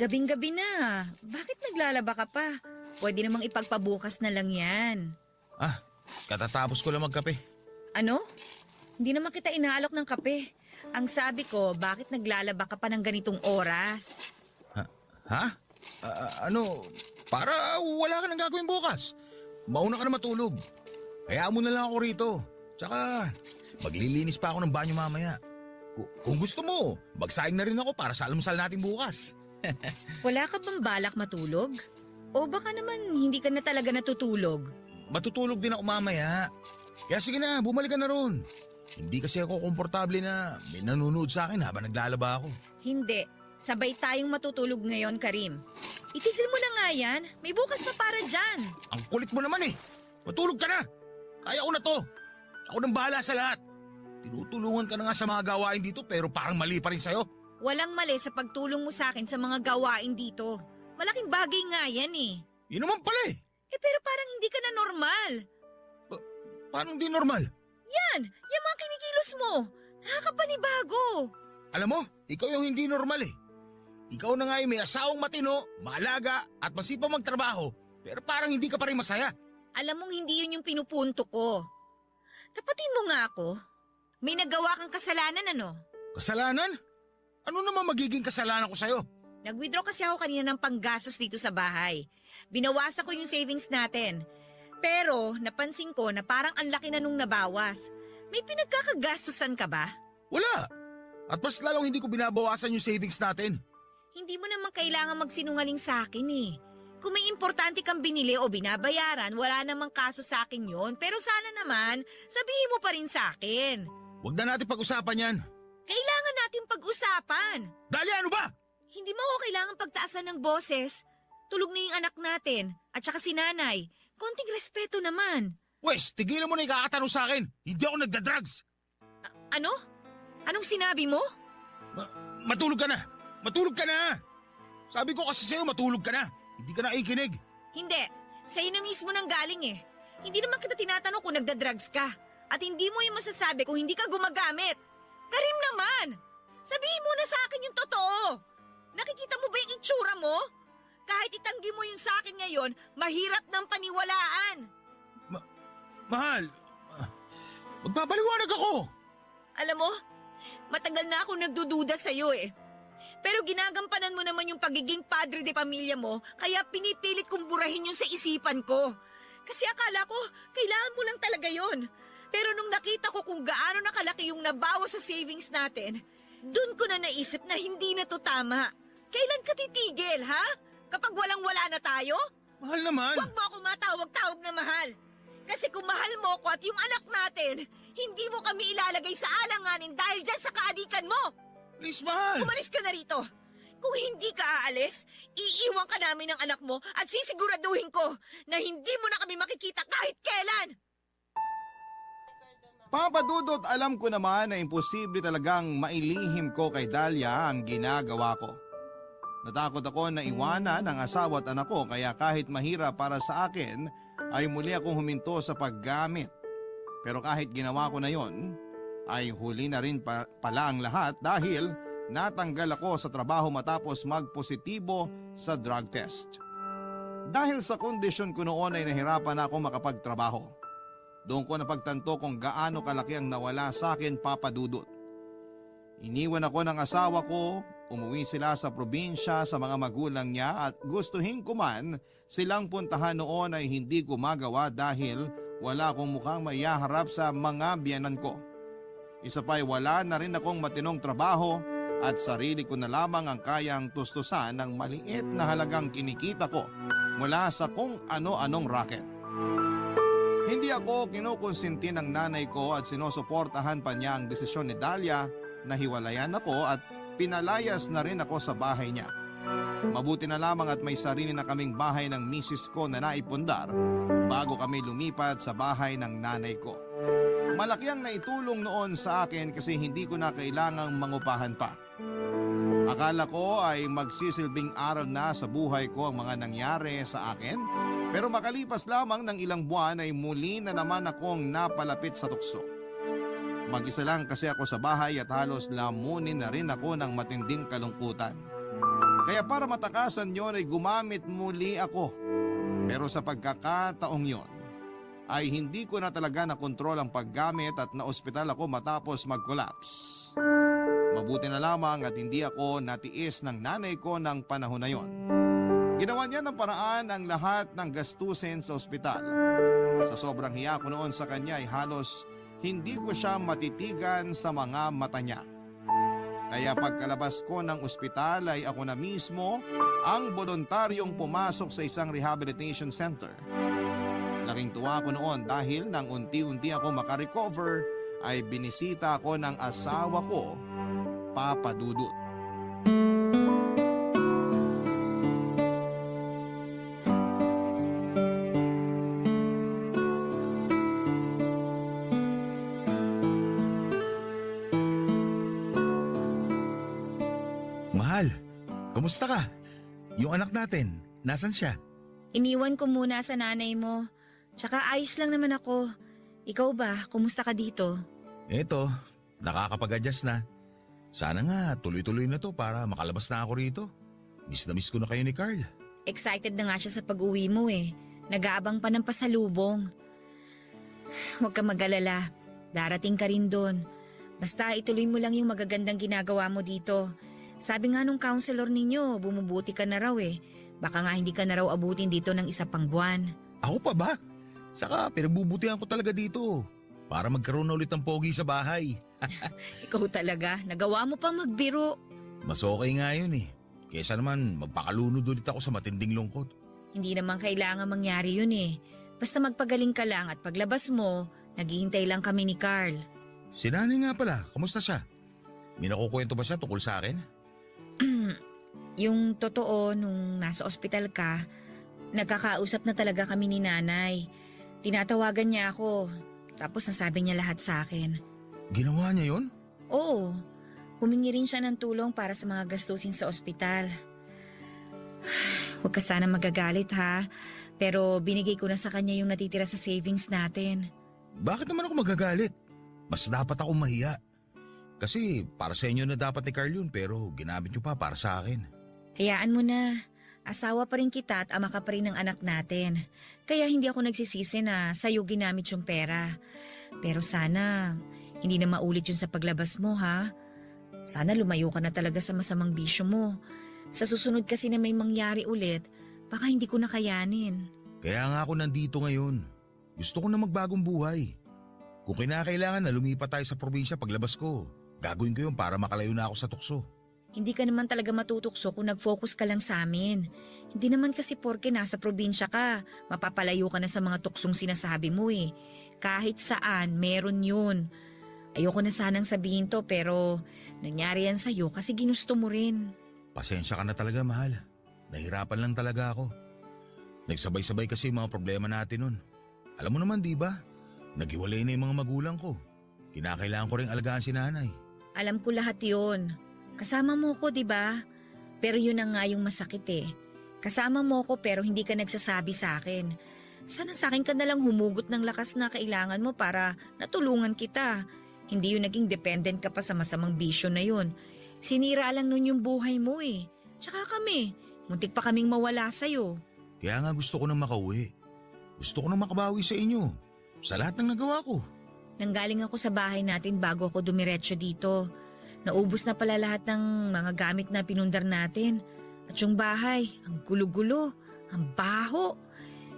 Speaker 6: Gabing-gabi na. Bakit naglalaba ka pa? Pwede namang ipagpabukas na lang yan.
Speaker 8: Katatapos ko lang magkape.
Speaker 6: Ano? Hindi naman kita inaalok ng kape. Ang sabi ko, bakit naglalaba ka pa ng ganitong oras?
Speaker 8: Ha? Para wala ka nang gagawin bukas. Mauna ka na matulog. Kaya mo na lang ako rito. Tsaka, maglilinis pa ako ng banyo mamaya. Kung gusto mo, magsaing na rin ako para sa almusal natin bukas.
Speaker 6: Wala ka bang balak matulog? O baka naman hindi ka na talaga natutulog?
Speaker 8: Matutulog din ako mamaya. Kaya sige na, bumalik ka na ron. Hindi kasi ako komportable na may nanonood sa akin habang naglalaba ako.
Speaker 6: Hindi. Sabay tayong matutulog ngayon, Karim. Itigil mo na nga yan. May bukas pa para dyan.
Speaker 8: Ang kulit mo naman eh. Matulog ka na. Kaya ko na to. Ako nang bahala sa lahat. Tinutulungan ka na nga sa mga gawain dito pero parang mali pa rin sa'yo.
Speaker 6: Walang mali sa pagtulong mo sa akin sa mga gawain dito. Malaking bagay nga yan eh.
Speaker 8: Yun naman pala eh.
Speaker 6: Pero parang hindi ka na normal.
Speaker 8: Paano di normal?
Speaker 6: Yan! Yung mga kinikilos mo! Nakakapanibago!
Speaker 8: Alam mo, ikaw yung hindi normal eh. Ikaw na nga yung may asawang matino, maalaga at masipang magtrabaho pero parang hindi ka pa rin masaya.
Speaker 6: Alam mong hindi yun yung pinupunto ko. Tapatin mo nga ako. May nagawa kang kasalanan ano?
Speaker 8: Kasalanan? Ano naman magiging kasalanan ko sa'yo?
Speaker 6: Nag-withdraw kasi ako kanina ng panggastos dito sa bahay. Binawasan ko yung savings natin. Pero napansin ko na parang ang laki na nung nabawas. May pinagkakagastusan ka ba?
Speaker 8: Wala. At mas lalong hindi ko binabawasan yung savings natin.
Speaker 6: Hindi mo naman kailangan magsinungaling sa akin eh. Kung may importante kang binili o binabayaran, wala namang kaso sa akin yon. Pero sana naman, sabihin mo pa rin sa akin.
Speaker 8: Huwag na natin pag-usapan yan.
Speaker 6: Kailangan natin pag-usapan.
Speaker 8: Dali, ano ba?
Speaker 6: Hindi mo ako kailangan pagtaasan ng boses. Tulog na yung anak natin at saka si nanay. Konting respeto naman.
Speaker 8: Wes, tigilan mo na ikakatanong sa akin. Hindi ako nagda-drugs.
Speaker 6: Ano? Anong sinabi mo?
Speaker 8: Matulog ka na. Matulog ka na. Sabi ko kasi sa'yo, matulog ka na. Hindi ka nakikinig.
Speaker 6: Hindi. Sa'yo na mismo nang galing eh. Hindi naman kita tinatanong kung nagda-drugs ka. At hindi mo yung masasabi kung hindi ka gumagamit. Karim naman! Sabihin mo na sa akin yung totoo. Nakikita mo ba yung itsura mo? Kahit itanggi mo yung sa akin ngayon, mahirap ng paniwalaan.
Speaker 8: Mahal, magpapaliwanag ako.
Speaker 6: Alam mo, matagal na ako nagdududa sa'yo eh. Pero ginagampanan mo naman yung pagiging padre de pamilya mo, kaya pinipilit kong burahin yung sa isipan ko. Kasi akala ko, kailangan mo lang talaga yon. Pero nung nakita ko kung gaano nakalaki yung nabawas sa savings natin, dun ko na naisip na hindi na to tama. Kailan ka titigil, ha? Kapag walang-wala na tayo?
Speaker 8: Mahal naman.
Speaker 6: Huwag mo ako matawag-tawag na mahal. Kasi kung mahal mo ko at yung anak natin, hindi mo kami ilalagay sa alanganin dahil dyan sa kaadikan mo.
Speaker 8: Please, mahal.
Speaker 6: Umalis ka na rito. Kung hindi ka aalis, iiwan ka namin ng anak mo at sisiguraduhin ko na hindi mo na kami makikita kahit kailan.
Speaker 1: Papa Dudut, alam ko naman na imposible talagang mailihim ko kay Dahlia ang ginagawa ko. Natakot ako na iwanan ang asawa at anak ko kaya kahit mahirap para sa akin ay muli akong huminto sa paggamit. Pero kahit ginawa ko na yon, ay huli na rin pala ang lahat dahil natanggal ako sa trabaho matapos magpositibo sa drug test. Dahil sa kondisyon ko noon ay nahirapan ako makapagtrabaho. Doon ko napagtanto kung gaano kalaki ang nawala sa akin, Papa Dudut. Iniwan ako ng asawa ko, umuwi sila sa probinsya sa mga magulang niya at gustuhin ko man silang puntahan noon ay hindi ko magawa dahil wala akong mukhang maiharap sa mga biyanan ko. Isa pa'y wala na rin akong matinong trabaho at sarili ko na lamang ang kayang tustusan ng maliit na halagang kinikita ko mula sa kung ano-anong racket. Hindi ako kinukonsinti ng nanay ko at sinusuportahan pa niya ang desisyon ni Dahlia na hiwalayan ako at pinalayas na rin ako sa bahay niya. Mabuti na lamang at may sarili na kaming bahay ng misis ko na naipundar bago kami lumipat sa bahay ng nanay ko. Malaki ang naitulong noon sa akin kasi hindi ko na kailangang mangupahan pa. Akala ko ay magsisilbing aral na sa buhay ko ang mga nangyari sa akin, pero makalipas lamang ng ilang buwan ay muli na naman akong napalapit sa tukso. Mag-isa lang kasi ako sa bahay at halos lamunin na rin ako ng matinding kalungkutan. Kaya para matakasan yon ay gumamit muli ako. Pero sa pagkakataong yon ay hindi ko na talaga nakontrol ang paggamit at naospital ako matapos mag-collapse. Mabuti na lamang at hindi ako natiis ng nanay ko ng panahon na yon. Ginawa niya ng paraan ang lahat ng gastusin sa ospital. Sa sobrang hiya ko noon sa kanya ay halos hindi ko siya matitigan sa mga mata niya. Kaya pagkalabas ko ng ospital ay ako na mismo ang voluntaryong pumasok sa isang rehabilitation center. Laking tuwa ko noon dahil nang unti-unti ako makarecover ay binisita ako ng asawa ko, Papa Dudut.
Speaker 8: Mahal, kumusta ka? Yung anak natin, nasan siya?
Speaker 6: Iniwan ko muna sa nanay mo. Tsaka ayos lang naman ako. Ikaw ba, kumusta ka dito?
Speaker 8: Eto, nakakapag-adjust na. Sana nga tuloy-tuloy na to para makalabas na ako rito. Miss na miss ko na kayo ni Carl.
Speaker 6: Excited na nga siya sa pag-uwi mo eh. Nag-aabang pa ng pasalubong. Huwag ka mag-alala. Darating ka rin doon. Basta ituloy mo lang yung magagandang ginagawa mo dito. Sabi nga nung counselor ninyo, bumubuti ka na raw eh. Baka nga hindi ka na raw abutin dito ng isa pang buwan.
Speaker 8: Ako pa ba? Saka pinagbubutihan ko talaga dito. Para magkaroon na ulit ng pogi sa bahay.
Speaker 6: Ikaw talaga, nagawa mo pang magbiro.
Speaker 8: Mas okay nga yun eh. Kesa naman magpakalunod ulit ako sa matinding lungkot.
Speaker 6: Hindi naman kailangan mangyari yun eh. Basta magpagaling ka lang at paglabas mo, naghihintay lang kami ni Carl.
Speaker 8: Si nanay nga pala, kumusta siya? May nakukwento ba siya tungkol sa akin?
Speaker 6: Yung totoo, nung nasa ospital ka, nagkakausap na talaga kami ni nanay. Tinatawagan niya ako, tapos nasabi niya lahat sa akin.
Speaker 8: Ginawa niya yon?
Speaker 6: Oo, humingi rin siya ng tulong para sa mga gastusin sa ospital. Huwag ka sana magagalit ha, pero binigay ko na sa kanya yung natitira sa savings natin.
Speaker 8: Bakit naman ako magagalit? Mas dapat ako mahiya. Kasi para sa inyo na dapat ni Carl yun pero ginamit niyo pa para sa akin.
Speaker 6: Hayaan mo na. Asawa pa rin kita at ama ka pa rin ng anak natin. Kaya hindi ako nagsisisi na sa'yo ginamit yung pera. Pero sana, hindi na maulit yun sa paglabas mo ha. Sana lumayo ka na talaga sa masamang bisyo mo. Sa susunod kasi na may mangyari ulit, baka hindi ko na kayanin.
Speaker 8: Kaya nga ako nandito ngayon. Gusto ko na magbagong buhay. Kung kinakailangan na lumipat tayo sa probinsya paglabas ko, gagawin ko yun para makalayo na ako sa tukso.
Speaker 6: Hindi ka naman talaga matutukso kung nag-focus ka lang sa amin. Hindi naman kasi porke nasa probinsya ka, mapapalayo ka na sa mga tuksong sinasabi mo eh. Kahit saan, meron yun. Ayoko na sanang sabihin to pero nangyari yan sa'yo kasi ginusto mo rin.
Speaker 8: Pasensya ka na talaga, mahal. Nahirapan lang talaga ako. Nagsabay-sabay kasi yung mga problema natin nun. Alam mo naman, di ba? Naghiwalay na yung mga magulang ko. Kinakailangan ko rin alagaan si nanay.
Speaker 6: Alam ko lahat yun. Kasama mo ko, di ba? Pero yun na nga yung masakit eh. Kasama mo ko pero hindi ka nagsasabi sa akin. Sana sa akin ka nalang humugot ng lakas na kailangan mo para natulungan kita. Hindi yun naging dependent ka pa sa masamang bisyo na yun. Sinira lang nun yung buhay mo eh. Tsaka kami, muntik pa kaming mawala sa'yo.
Speaker 8: Kaya nga gusto ko nang makauwi. Gusto ko nang makabawi sa inyo. Sa lahat ng nagawa ko.
Speaker 6: Nanggaling ako sa bahay natin bago ako dumiretso dito. Naubos na pala lahat ng mga gamit na pinundar natin. At yung bahay, ang gulo-gulo, ang baho.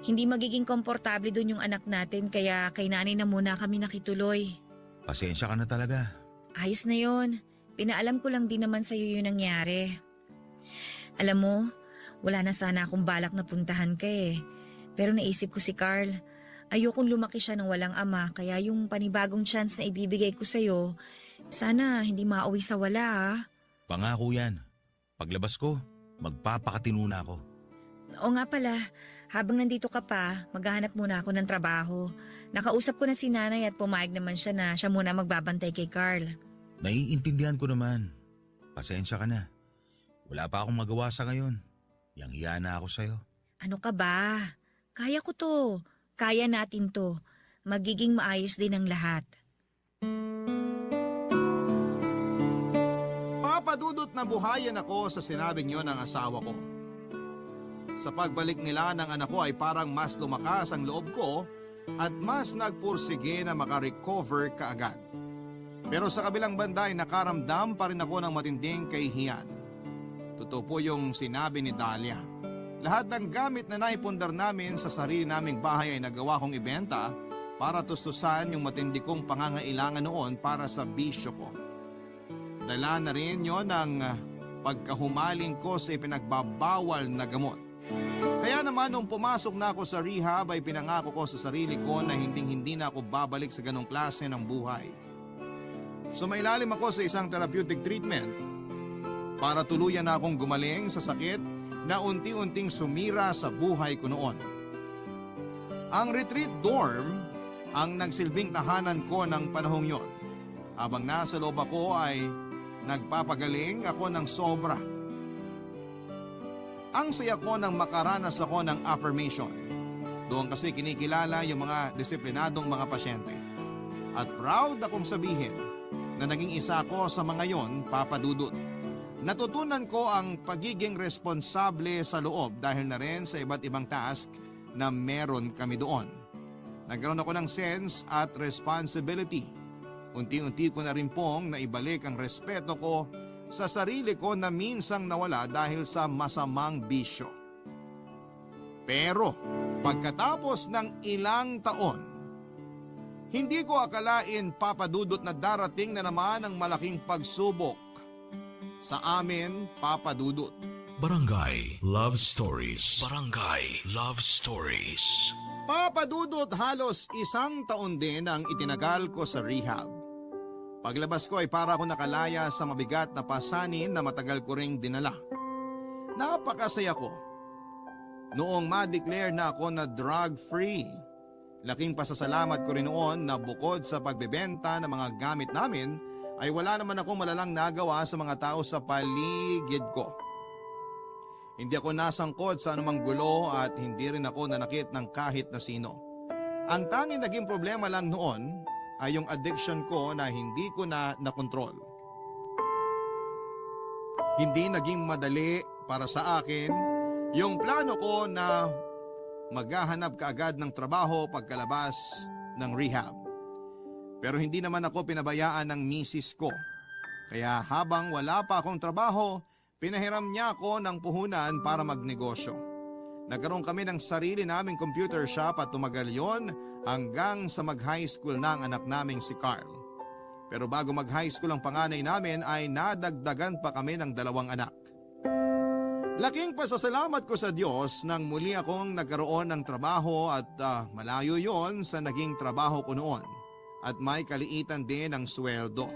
Speaker 6: Hindi magiging komportable doon yung anak natin kaya kay nanay na muna kami nakituloy.
Speaker 8: Pasensya ka na talaga.
Speaker 6: Ayos na yon. Pinaalam ko lang din naman sa'yo yung nangyari. Alam mo, wala na sana akong balak na puntahan ka eh. Pero naisip ko si Carl. Ayokong lumaki siya ng walang ama kaya yung panibagong chance na ibibigay ko sa'yo, sana hindi mauwi sa wala ah.
Speaker 8: Pangako yan. Paglabas ko, magpapakatino na ako.
Speaker 6: Oo nga pala, habang nandito ka pa, maghahanap muna ako ng trabaho. Nakausap ko na si nanay at pumayag naman siya na siya muna magbabantay kay Carl.
Speaker 8: Naiintindihan ko naman. Pasensya ka na. Wala pa akong magawa sa ngayon. Yang-hiya na ako sa'yo.
Speaker 6: Ano ka ba? Kaya ko to. Kaya natin to. Magiging maayos din ang lahat.
Speaker 1: Papadudot na buhayan ako sa sinabing yon ng asawa ko. Sa pagbalik nila ng anak ko ay parang mas lumakas ang loob ko at mas nagpursige na makarecover kaagad. Pero sa kabilang banda ay nakaramdam pa rin ako ng matinding kahihiyan. Totoo po yung sinabi ni Dahlia. Lahat ng gamit na naipundar namin sa sarili naming bahay ay nagawa kong ibenta para tustusan yung matindi kong pangangailangan noon para sa bisyo ko. Dala na rin yon ng pagkahumaling ko sa ipinagbabawal na gamot. Kaya naman nung pumasok na ako sa rehab ay pinangako ko sa sarili ko na hindi na ako babalik sa ganong klase ng buhay. Sumailalim ako sa isang therapeutic treatment para tuluyan na akong gumaling sa sakit na unti-unting sumira sa buhay ko noon. Ang retreat dorm ang nagsilbing tahanan ko ng panahong yon. Habang nasa loob ako ay nagpapagaling ako ng sobra. Ang saya ko nang makaranas ako ng affirmation. Doon kasi kinikilala yung mga disiplinadong mga pasyente. At proud akong sabihin na naging isa ko sa mga yon, Papa Dudut. Natutunan ko ang pagiging responsable sa loob dahil na rin sa iba't ibang task na meron kami doon. Nagkaroon ako ng sense at responsibility. Unti-unti ko na rin pong naibalik ang respeto ko sa sarili ko na minsang nawala dahil sa masamang bisyo. Pero pagkatapos ng ilang taon, hindi ko akalain, Papa Dudut, na darating na naman ang malaking pagsubok sa amin, Papa Dudut.
Speaker 5: Barangay Love Stories. Barangay Love Stories.
Speaker 1: Papa Dudut, halos 1 taon din ang itinagal ko sa rehab. Paglabas ko ay para ako nakalaya sa mabigat na pasanin na matagal ko ring dinala. Napakasaya ko. Noong ma-declare na ako na drug-free, laking pasasalamat ko rin noon na bukod sa pagbebenta ng mga gamit namin, ay wala naman akong malalang nagawa sa mga tao sa paligid ko. Hindi ako nasangkot sa anumang gulo at hindi rin ako nanakit ng kahit na sino. Ang tanging naging problema lang noon ay yung addiction ko na hindi ko na nakontrol. Hindi naging madali para sa akin yung plano ko na maghahanap kaagad ng trabaho pagkalabas ng rehab. Pero hindi naman ako pinabayaan ng misis ko. Kaya habang wala pa akong trabaho, pinahiram niya ako ng puhunan para magnegosyo. Nagkaroon kami ng sarili naming computer shop at tumagal yon hanggang sa mag-high school na ang anak naming si Carl. Pero bago mag-high school ang panganay namin ay nadagdagan pa kami ng 2 anak. Laking pasasalamat ko sa Diyos nang muli akong nagkaroon ng trabaho at malayo yon sa naging trabaho ko noon at may kaliitan din ang sweldo.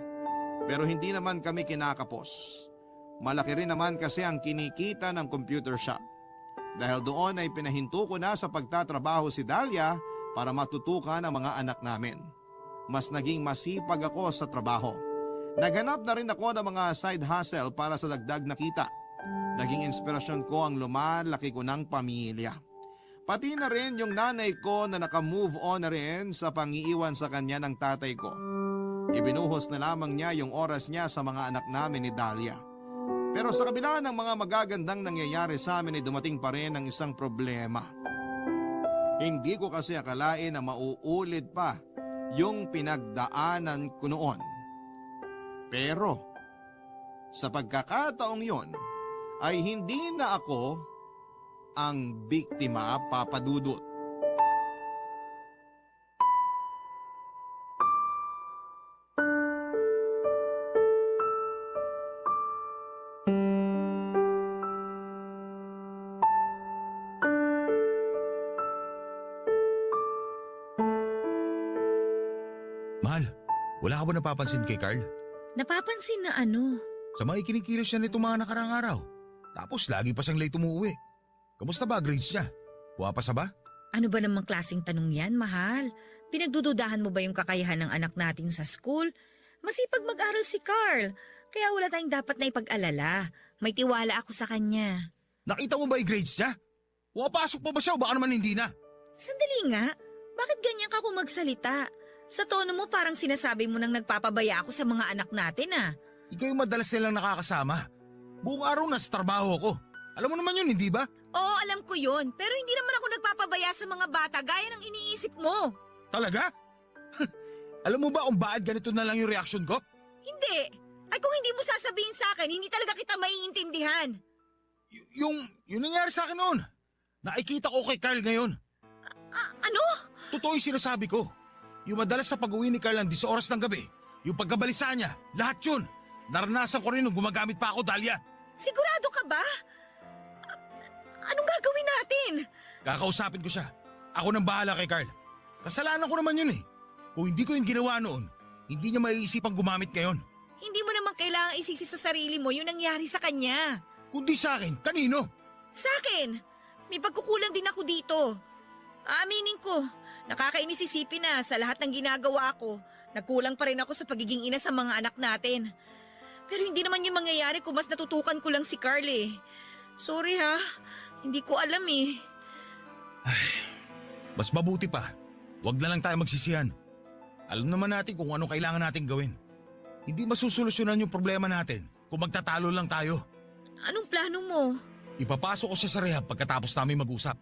Speaker 1: Pero hindi naman kami kinakapos. Malaki rin naman kasi ang kinikita ng computer shop. Dahil doon ay pinahinto ko na sa pagtatrabaho si Dahlia para matutukan ang mga anak namin. Mas naging masipag ako sa trabaho. Naghanap na rin ako ng mga side hustle para sa dagdag na kita. Naging inspirasyon ko ang lumalaki ko ng pamilya. Pati na rin yung nanay ko na naka-move on na rin sa pangiiwan sa kanya ng tatay ko. Ibinuhos na lamang niya yung oras niya sa mga anak namin ni Dahlia. Pero sa kabila ng mga magagandang nangyayari sa amin ay dumating pa rin ang isang problema. Hindi ko kasi akalain na mauulit pa yung pinagdaanan ko noon. Pero sa pagkakataong yon ay hindi na ako ang biktima, Papa Dudut.
Speaker 8: Mahal, wala ka ba napapansin kay Carl?
Speaker 6: Napapansin na ano?
Speaker 8: Sa mga ikinikilos siya nito mga nakarang araw. Tapos lagi pa siyang late umuwi. Kamusta ba grades niya? Puwapasa ba?
Speaker 6: Ano ba namang klaseng tanong yan, mahal? Pinagdududahan mo ba yung kakayahan ng anak natin sa school? Masipag mag-aral si Carl. Kaya wala tayong dapat na ipag-alala. May tiwala ako sa kanya.
Speaker 8: Nakita mo ba yung grades niya? Pumapasok pa ba siya o baka naman hindi na?
Speaker 6: Sandali nga. Bakit ganyan ka kung magsalita? Sa tono mo parang sinasabi mo nang nagpapabaya ako sa mga anak natin
Speaker 8: Ikaw yung madalas nilang nakakasama. Buong araw na sa trabaho ko. Alam mo naman yun, hindi ba?
Speaker 6: Oo, alam ko yun. Pero hindi naman ako nagpapabaya sa mga bata gaya ng iniisip mo.
Speaker 8: Talaga? Alam mo ba kung bakit ganito na lang yung reaksyon ko?
Speaker 6: Hindi. Ay kung hindi mo sasabihin sa akin, hindi talaga kita maiintindihan.
Speaker 8: Yung nangyari sa akin noon. Nakikita ko kay Carl ngayon.
Speaker 6: Ano?
Speaker 8: Totoo yung sinasabi ko. Yung madalas sa pag-uwi ni Carl ang 10 oras ng gabi, yung pagkabalisa niya, lahat yun. Naranasan ko rin nung gumagamit pa ako, Dahlia.
Speaker 6: Sigurado ka ba? Anong gagawin natin?
Speaker 8: Kakausapin ko siya. Ako nang bahala kay Carl. Kasalanan ko naman yun eh. Kung hindi ko yung ginawa noon, hindi niya maiisipang gumamit ngayon.
Speaker 6: Hindi mo naman kailangang isisi sa sarili mo yung nangyari sa kanya.
Speaker 8: Kundi sa akin, kanino?
Speaker 6: Sa akin, may pagkukulang din ako dito. Aminin ko, nakakainis isipin na sa lahat ng ginagawa ko, nagkulang pa rin ako sa pagiging ina sa mga anak natin. Pero hindi naman yung mangyayari kung mas natutukan ko lang si Carl eh. Sorry ha, hindi ko alam eh.
Speaker 8: Mas mabuti pa, wag na lang tayo magsisihan. Alam naman natin kung ano kailangan natin gawin. Hindi masusolusyonan yung problema natin kung magtatalo lang tayo.
Speaker 6: Anong plano mo?
Speaker 8: Ipapasok ko siya sa rehab pagkatapos namin mag-usap.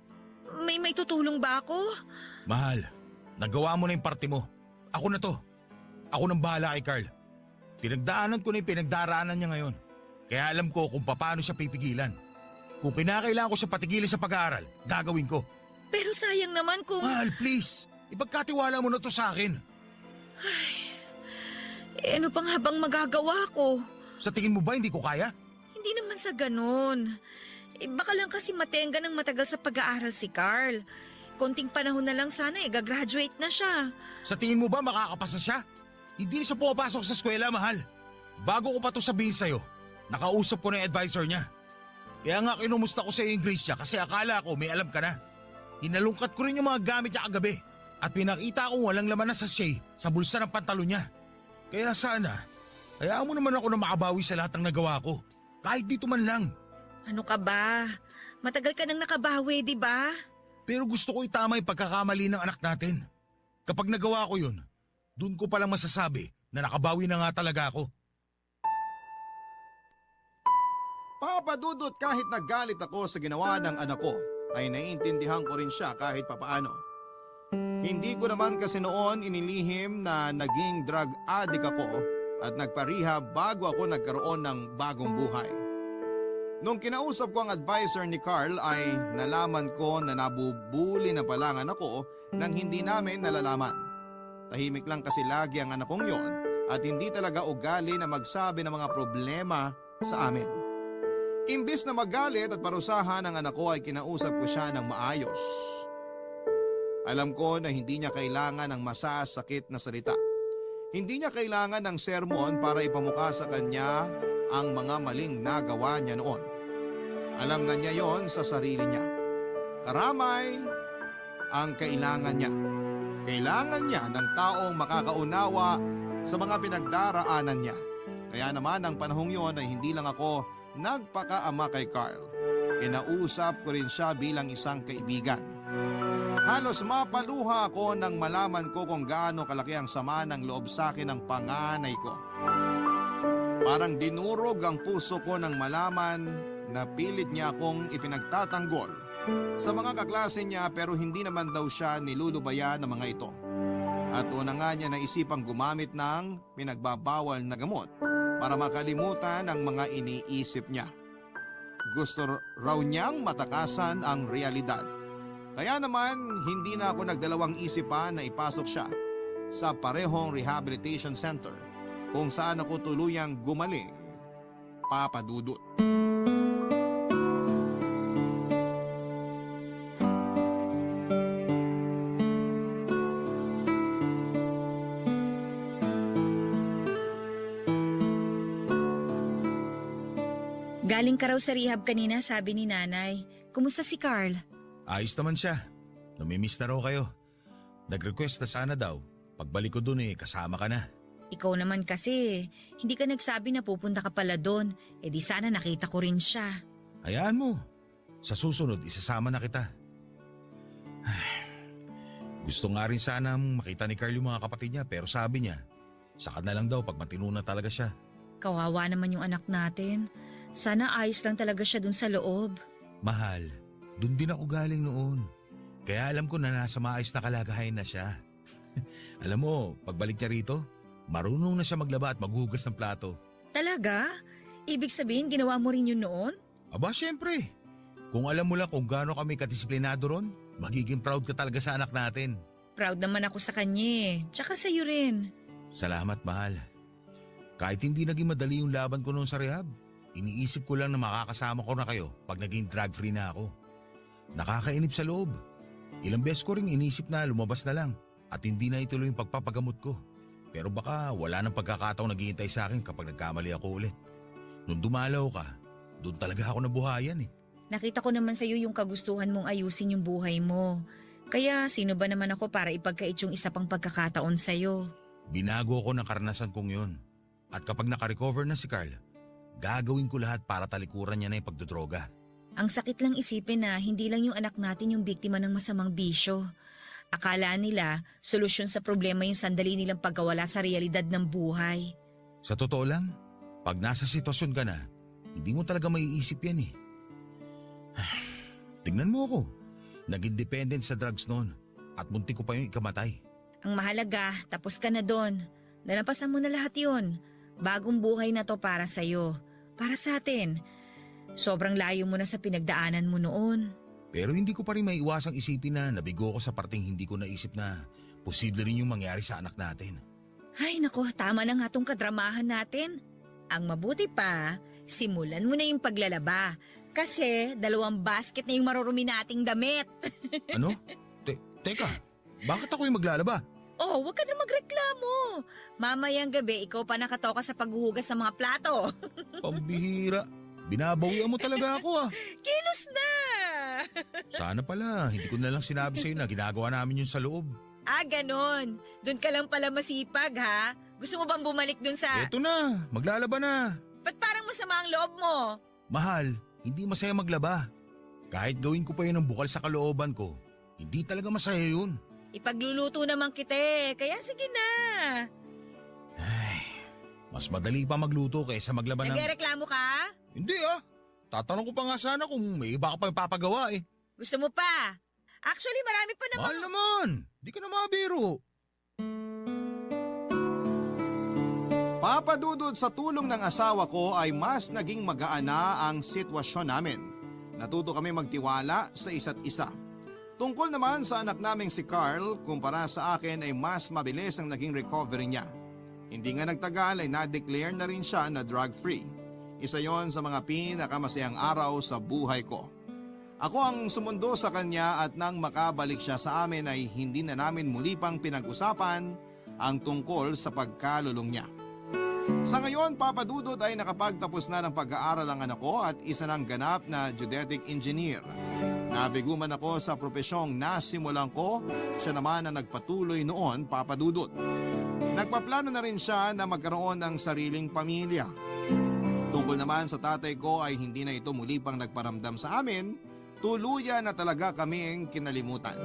Speaker 6: May tutulong ba ako?
Speaker 8: Mahal, nagawa mo na yung parte mo. Ako na to. Ako nang bahala kay Carl. Pinagdaanan ko na yung pinagdaraanan niya ngayon. Kaya alam ko kung paano siya pipigilan. Kung kinakailangan ko siya patigilin sa pag-aaral, gagawin ko.
Speaker 6: Pero sayang naman kung...
Speaker 8: Mahal, please. Ipagkatiwala mo na to sa akin.
Speaker 6: ano pa nga bang magagawa ko?
Speaker 8: Sa tingin mo ba hindi ko kaya?
Speaker 6: Hindi naman sa ganun. Baka lang kasi matenga ng matagal sa pag-aaral si Carl. Konting panahon na lang sana gagraduate na siya.
Speaker 8: Sa tingin mo ba makakapasa siya? Hindi siya pumapasok sa eskwela, mahal. Bago ko pa to sabihin sa'yo, nakausap ko na yung advisor niya. Kaya nga kinumusta ko sa yung grades niya kasi akala ko may alam ka na. Hinalungkat ko rin yung mga gamit niya kagabi at pinakita ko walang laman na sachet sa bulsa ng pantalon niya. Kaya sana, hayaan mo naman ako na makabawi sa lahat ng nagawa ko. Kahit dito man lang.
Speaker 6: Ano ka ba? Matagal ka nang nakabawi, di ba?
Speaker 8: Pero gusto ko itama yung pagkakamali ng anak natin. Kapag nagawa ko yun, doon ko palang masasabi na nakabawi na nga talaga ako.
Speaker 1: Papa Dudut, kahit nagalit ako sa ginawa ng anak ko, ay naiintindihan ko rin siya kahit papaano. Hindi ko naman kasi noon inilihim na naging drug addict ako at nagpa-rehab bago ako nagkaroon ng bagong buhay. Nung kinausap ko ang advisor ni Carl ay nalaman ko na nabubuli na pala ang anak ko nang hindi namin nalalaman. Tahimik lang kasi lagi ang anak kong yon at hindi talaga ugali na magsabi ng mga problema sa amin. Imbis na magalit at parusahan ang anak ko ay kinausap ko siya ng maayos. Alam ko na hindi niya kailangan ng masasakit na salita. Hindi niya kailangan ng sermon para ipamukha sa kanya ang mga maling nagawa niya noon. Alam na niya yon sa sarili niya. Karamay ang kailangan niya. Kailangan niya ng taong makakaunawa sa mga pinagdaraanan niya. Kaya naman ang panahong yon ay hindi lang ako nagpakaama kay Carl. Kinausap ko rin siya bilang isang kaibigan. Halos mapaluha ako nang malaman ko kung gaano kalaki ang sama ng loob sa akin ng panganay ko. Parang dinurog ang puso ko nang malaman na pilit niya akong ipinagtatanggol sa mga kaklase niya pero hindi naman daw siya nilulubayan ng mga ito. At una nga niya naisipang gumamit ng pinagbabawal na gamot para makalimutan ang mga iniisip niya. Gusto raw niyang matakasan ang realidad. Kaya naman hindi na ako nagdalawang isip pa na ipasok siya sa parehong rehabilitation center kung saan ako tuluyang gumaling, Papa Dudut.
Speaker 6: Galing ka raw sa rehab kanina, sabi ni nanay. Kumusta si Carl?
Speaker 8: Ayos naman siya. Namimiss na raw kayo. Nag-request na sana daw. Pagbalik ko dun kasama ka na.
Speaker 6: Ikaw naman kasi, hindi ka nagsabi na pupunta ka pala doon. Eh di sana nakita ko rin siya.
Speaker 8: Hayaan mo. Sa susunod, isasama na kita. Gusto nga rin sana makita ni Carl yung mga kapatid niya pero sabi niya, saka na lang daw pag matino na talaga siya.
Speaker 6: Kawawa naman yung anak natin. Sana ayos lang talaga siya dun sa loob.
Speaker 8: Mahal, dun din ako galing noon. Kaya alam ko na nasa maayos na kalagayan na siya. Alam mo, pagbalik niya rito, marunong na siya maglaba at maghugas ng plato.
Speaker 6: Talaga? Ibig sabihin ginawa mo rin yun noon?
Speaker 8: Aba, syempre. Kung alam mo lang kung gaano kami kadisiplinado ron, magiging proud ka talaga sa anak natin.
Speaker 6: Proud naman ako sa kanya tsaka sa'yo rin.
Speaker 8: Salamat, mahal. Kahit hindi naging madali yung laban ko noon sa rehab, iniisip ko lang na makakasama ko na kayo pag naging drug-free na ako. Nakakainip sa loob. Ilang beses ko rin inisip na lumabas na lang at hindi na ituloy yung pagpapagamot ko. Pero baka wala nang pagkakataong naghihintay sa akin kapag nagkamali ako ulit. Nung dumalaw ka, doon talaga ako nabuhayan.
Speaker 6: Nakita ko naman sa'yo yung kagustuhan mong ayusin yung buhay mo. Kaya sino ba naman ako para ipagkait yung isa pang pagkakataon sa'yo?
Speaker 8: Binago ako ng karanasan kong yun. At kapag nakarecover na si Carl, gagawin ko lahat para talikuran niya na yung pagdodroga.
Speaker 6: Ang sakit lang isipin na hindi lang yung anak natin yung biktima ng masamang bisyo. Akala nila, solusyon sa problema yung sandali nilang pagkawala sa realidad ng buhay.
Speaker 8: Sa totoo lang, pag nasa sitwasyon ka na, hindi mo talaga maiisip yan . Tingnan mo ako. Naging dependent sa drugs noon at muntik ko pa yung ikamatay.
Speaker 6: Ang mahalaga, tapos ka na doon. Nalampasan mo na lahat yun. Bagong buhay na to para sa'yo. Para sa atin. Sobrang layo mo na sa pinagdaanan mo noon.
Speaker 8: Pero hindi ko pa rin maiwasang isipin na nabigo ko sa parting hindi ko naisip na posible rin yung mangyari sa anak natin.
Speaker 6: Ay nako, tama na nga tong kadramahan natin. Ang mabuti pa, simulan mo na yung paglalaba. Kasi 2 basket na yung marurumi nating damit.
Speaker 8: Ano? Teka, bakit ako yung maglalaba?
Speaker 6: Oh, wag ka na magreklamo. Mamayang gabi, ikaw pa nakatoka sa paghuhugas ng mga plato.
Speaker 8: Pambihira. Binabawian mo talaga ako .
Speaker 6: Kilos na!
Speaker 8: Sana pala, hindi ko na lang sinabi sa'yo na ginagawa namin yun sa loob.
Speaker 6: Ganon. Doon ka lang pala masipag, ha? Gusto mo bang bumalik dun sa...
Speaker 8: Eto na, maglalaba na.
Speaker 6: Ba't parang masama ang loob mo?
Speaker 8: Mahal, hindi masaya maglaba. Kahit gawin ko pa yun ang bukal sa kalooban ko, hindi talaga masaya yun.
Speaker 6: Ipagluluto naman kita kaya sige na.
Speaker 8: Ay, mas madali pa magluto kaysa maglaba ng...
Speaker 6: Nagreklamo ka?
Speaker 8: Hindi Tatanong ko pa nga sana kung may iba ka pa papagawa .
Speaker 6: Gusto mo pa? Actually, marami pa naman.
Speaker 8: Mahal naman, di ka na mabiro.
Speaker 1: Papa Dudut, sa tulong ng asawa ko ay mas naging magaan na ang sitwasyon namin. Natuto kami magtiwala sa isa't isa. Tungkol naman sa anak naming si Carl, kumpara sa akin ay mas mabilis ang naging recovery niya. Hindi nga nagtagal ay na-declare na rin siya na drug-free. Isa yon sa mga pinakamasayang araw sa buhay ko. Ako ang sumundo sa kanya at nang makabalik siya sa amin ay hindi na namin muli pang pinag-usapan ang tungkol sa pagkalulong niya. Sa ngayon, Papa Dudut ay nakapagtapos na ng pag-aaral ang anak ko at isa ng ganap na geodetic engineer. Nabiguman ako sa propesyong nasimulan ko, siya naman ang nagpatuloy noon, Papa Dudut. Nagpaplano na rin siya na magkaroon ng sariling pamilya. Tungkol naman sa tatay ko ay hindi na ito muli pang nagparamdam sa amin, tuluyan na talaga kaming kinalimutan.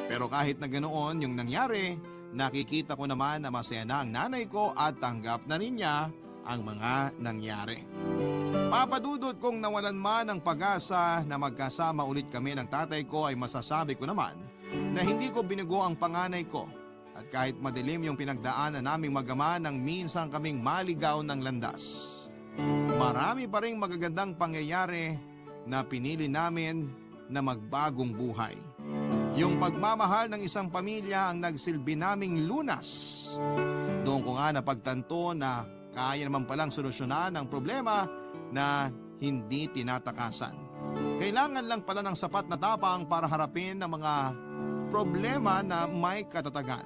Speaker 1: Pero kahit na ganoon yung nangyari, nakikita ko naman na masaya na ang nanay ko at tanggap na rin niya ang mga nangyari. Papa Dudut, kung nawalan man ng pag-asa na magkasama ulit kami ng tatay ko ay masasabi ko naman na hindi ko binugo ang panganay ko. At kahit madilim yung pinagdaanan naming magama nang minsan kaming maligaw ng landas. Marami pa ring magagandang pangyayari na pinili namin na magbagong buhay. Yung pagmamahal ng isang pamilya ang nagsilbi naming lunas. Doon ko nga napagtanto na kaya naman palang solusyonan ang problema na hindi tinatakasan. Kailangan lang pala ng sapat na tapang para harapin ang mga problema na may katatagan.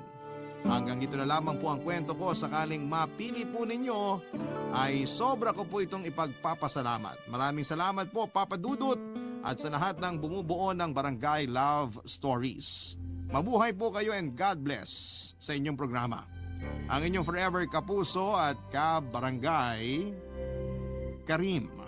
Speaker 1: Hanggang dito na lamang po ang kwento ko. Sakaling mapili po ninyo ay sobra ko po itong ipagpapasalamat. Maraming salamat po, Papa Dudut, at sa lahat ng bumubuo ng Barangay Love Stories. Mabuhay po kayo and God bless sa inyong programa. Ang inyong forever kapuso at ka-barangay, Karim.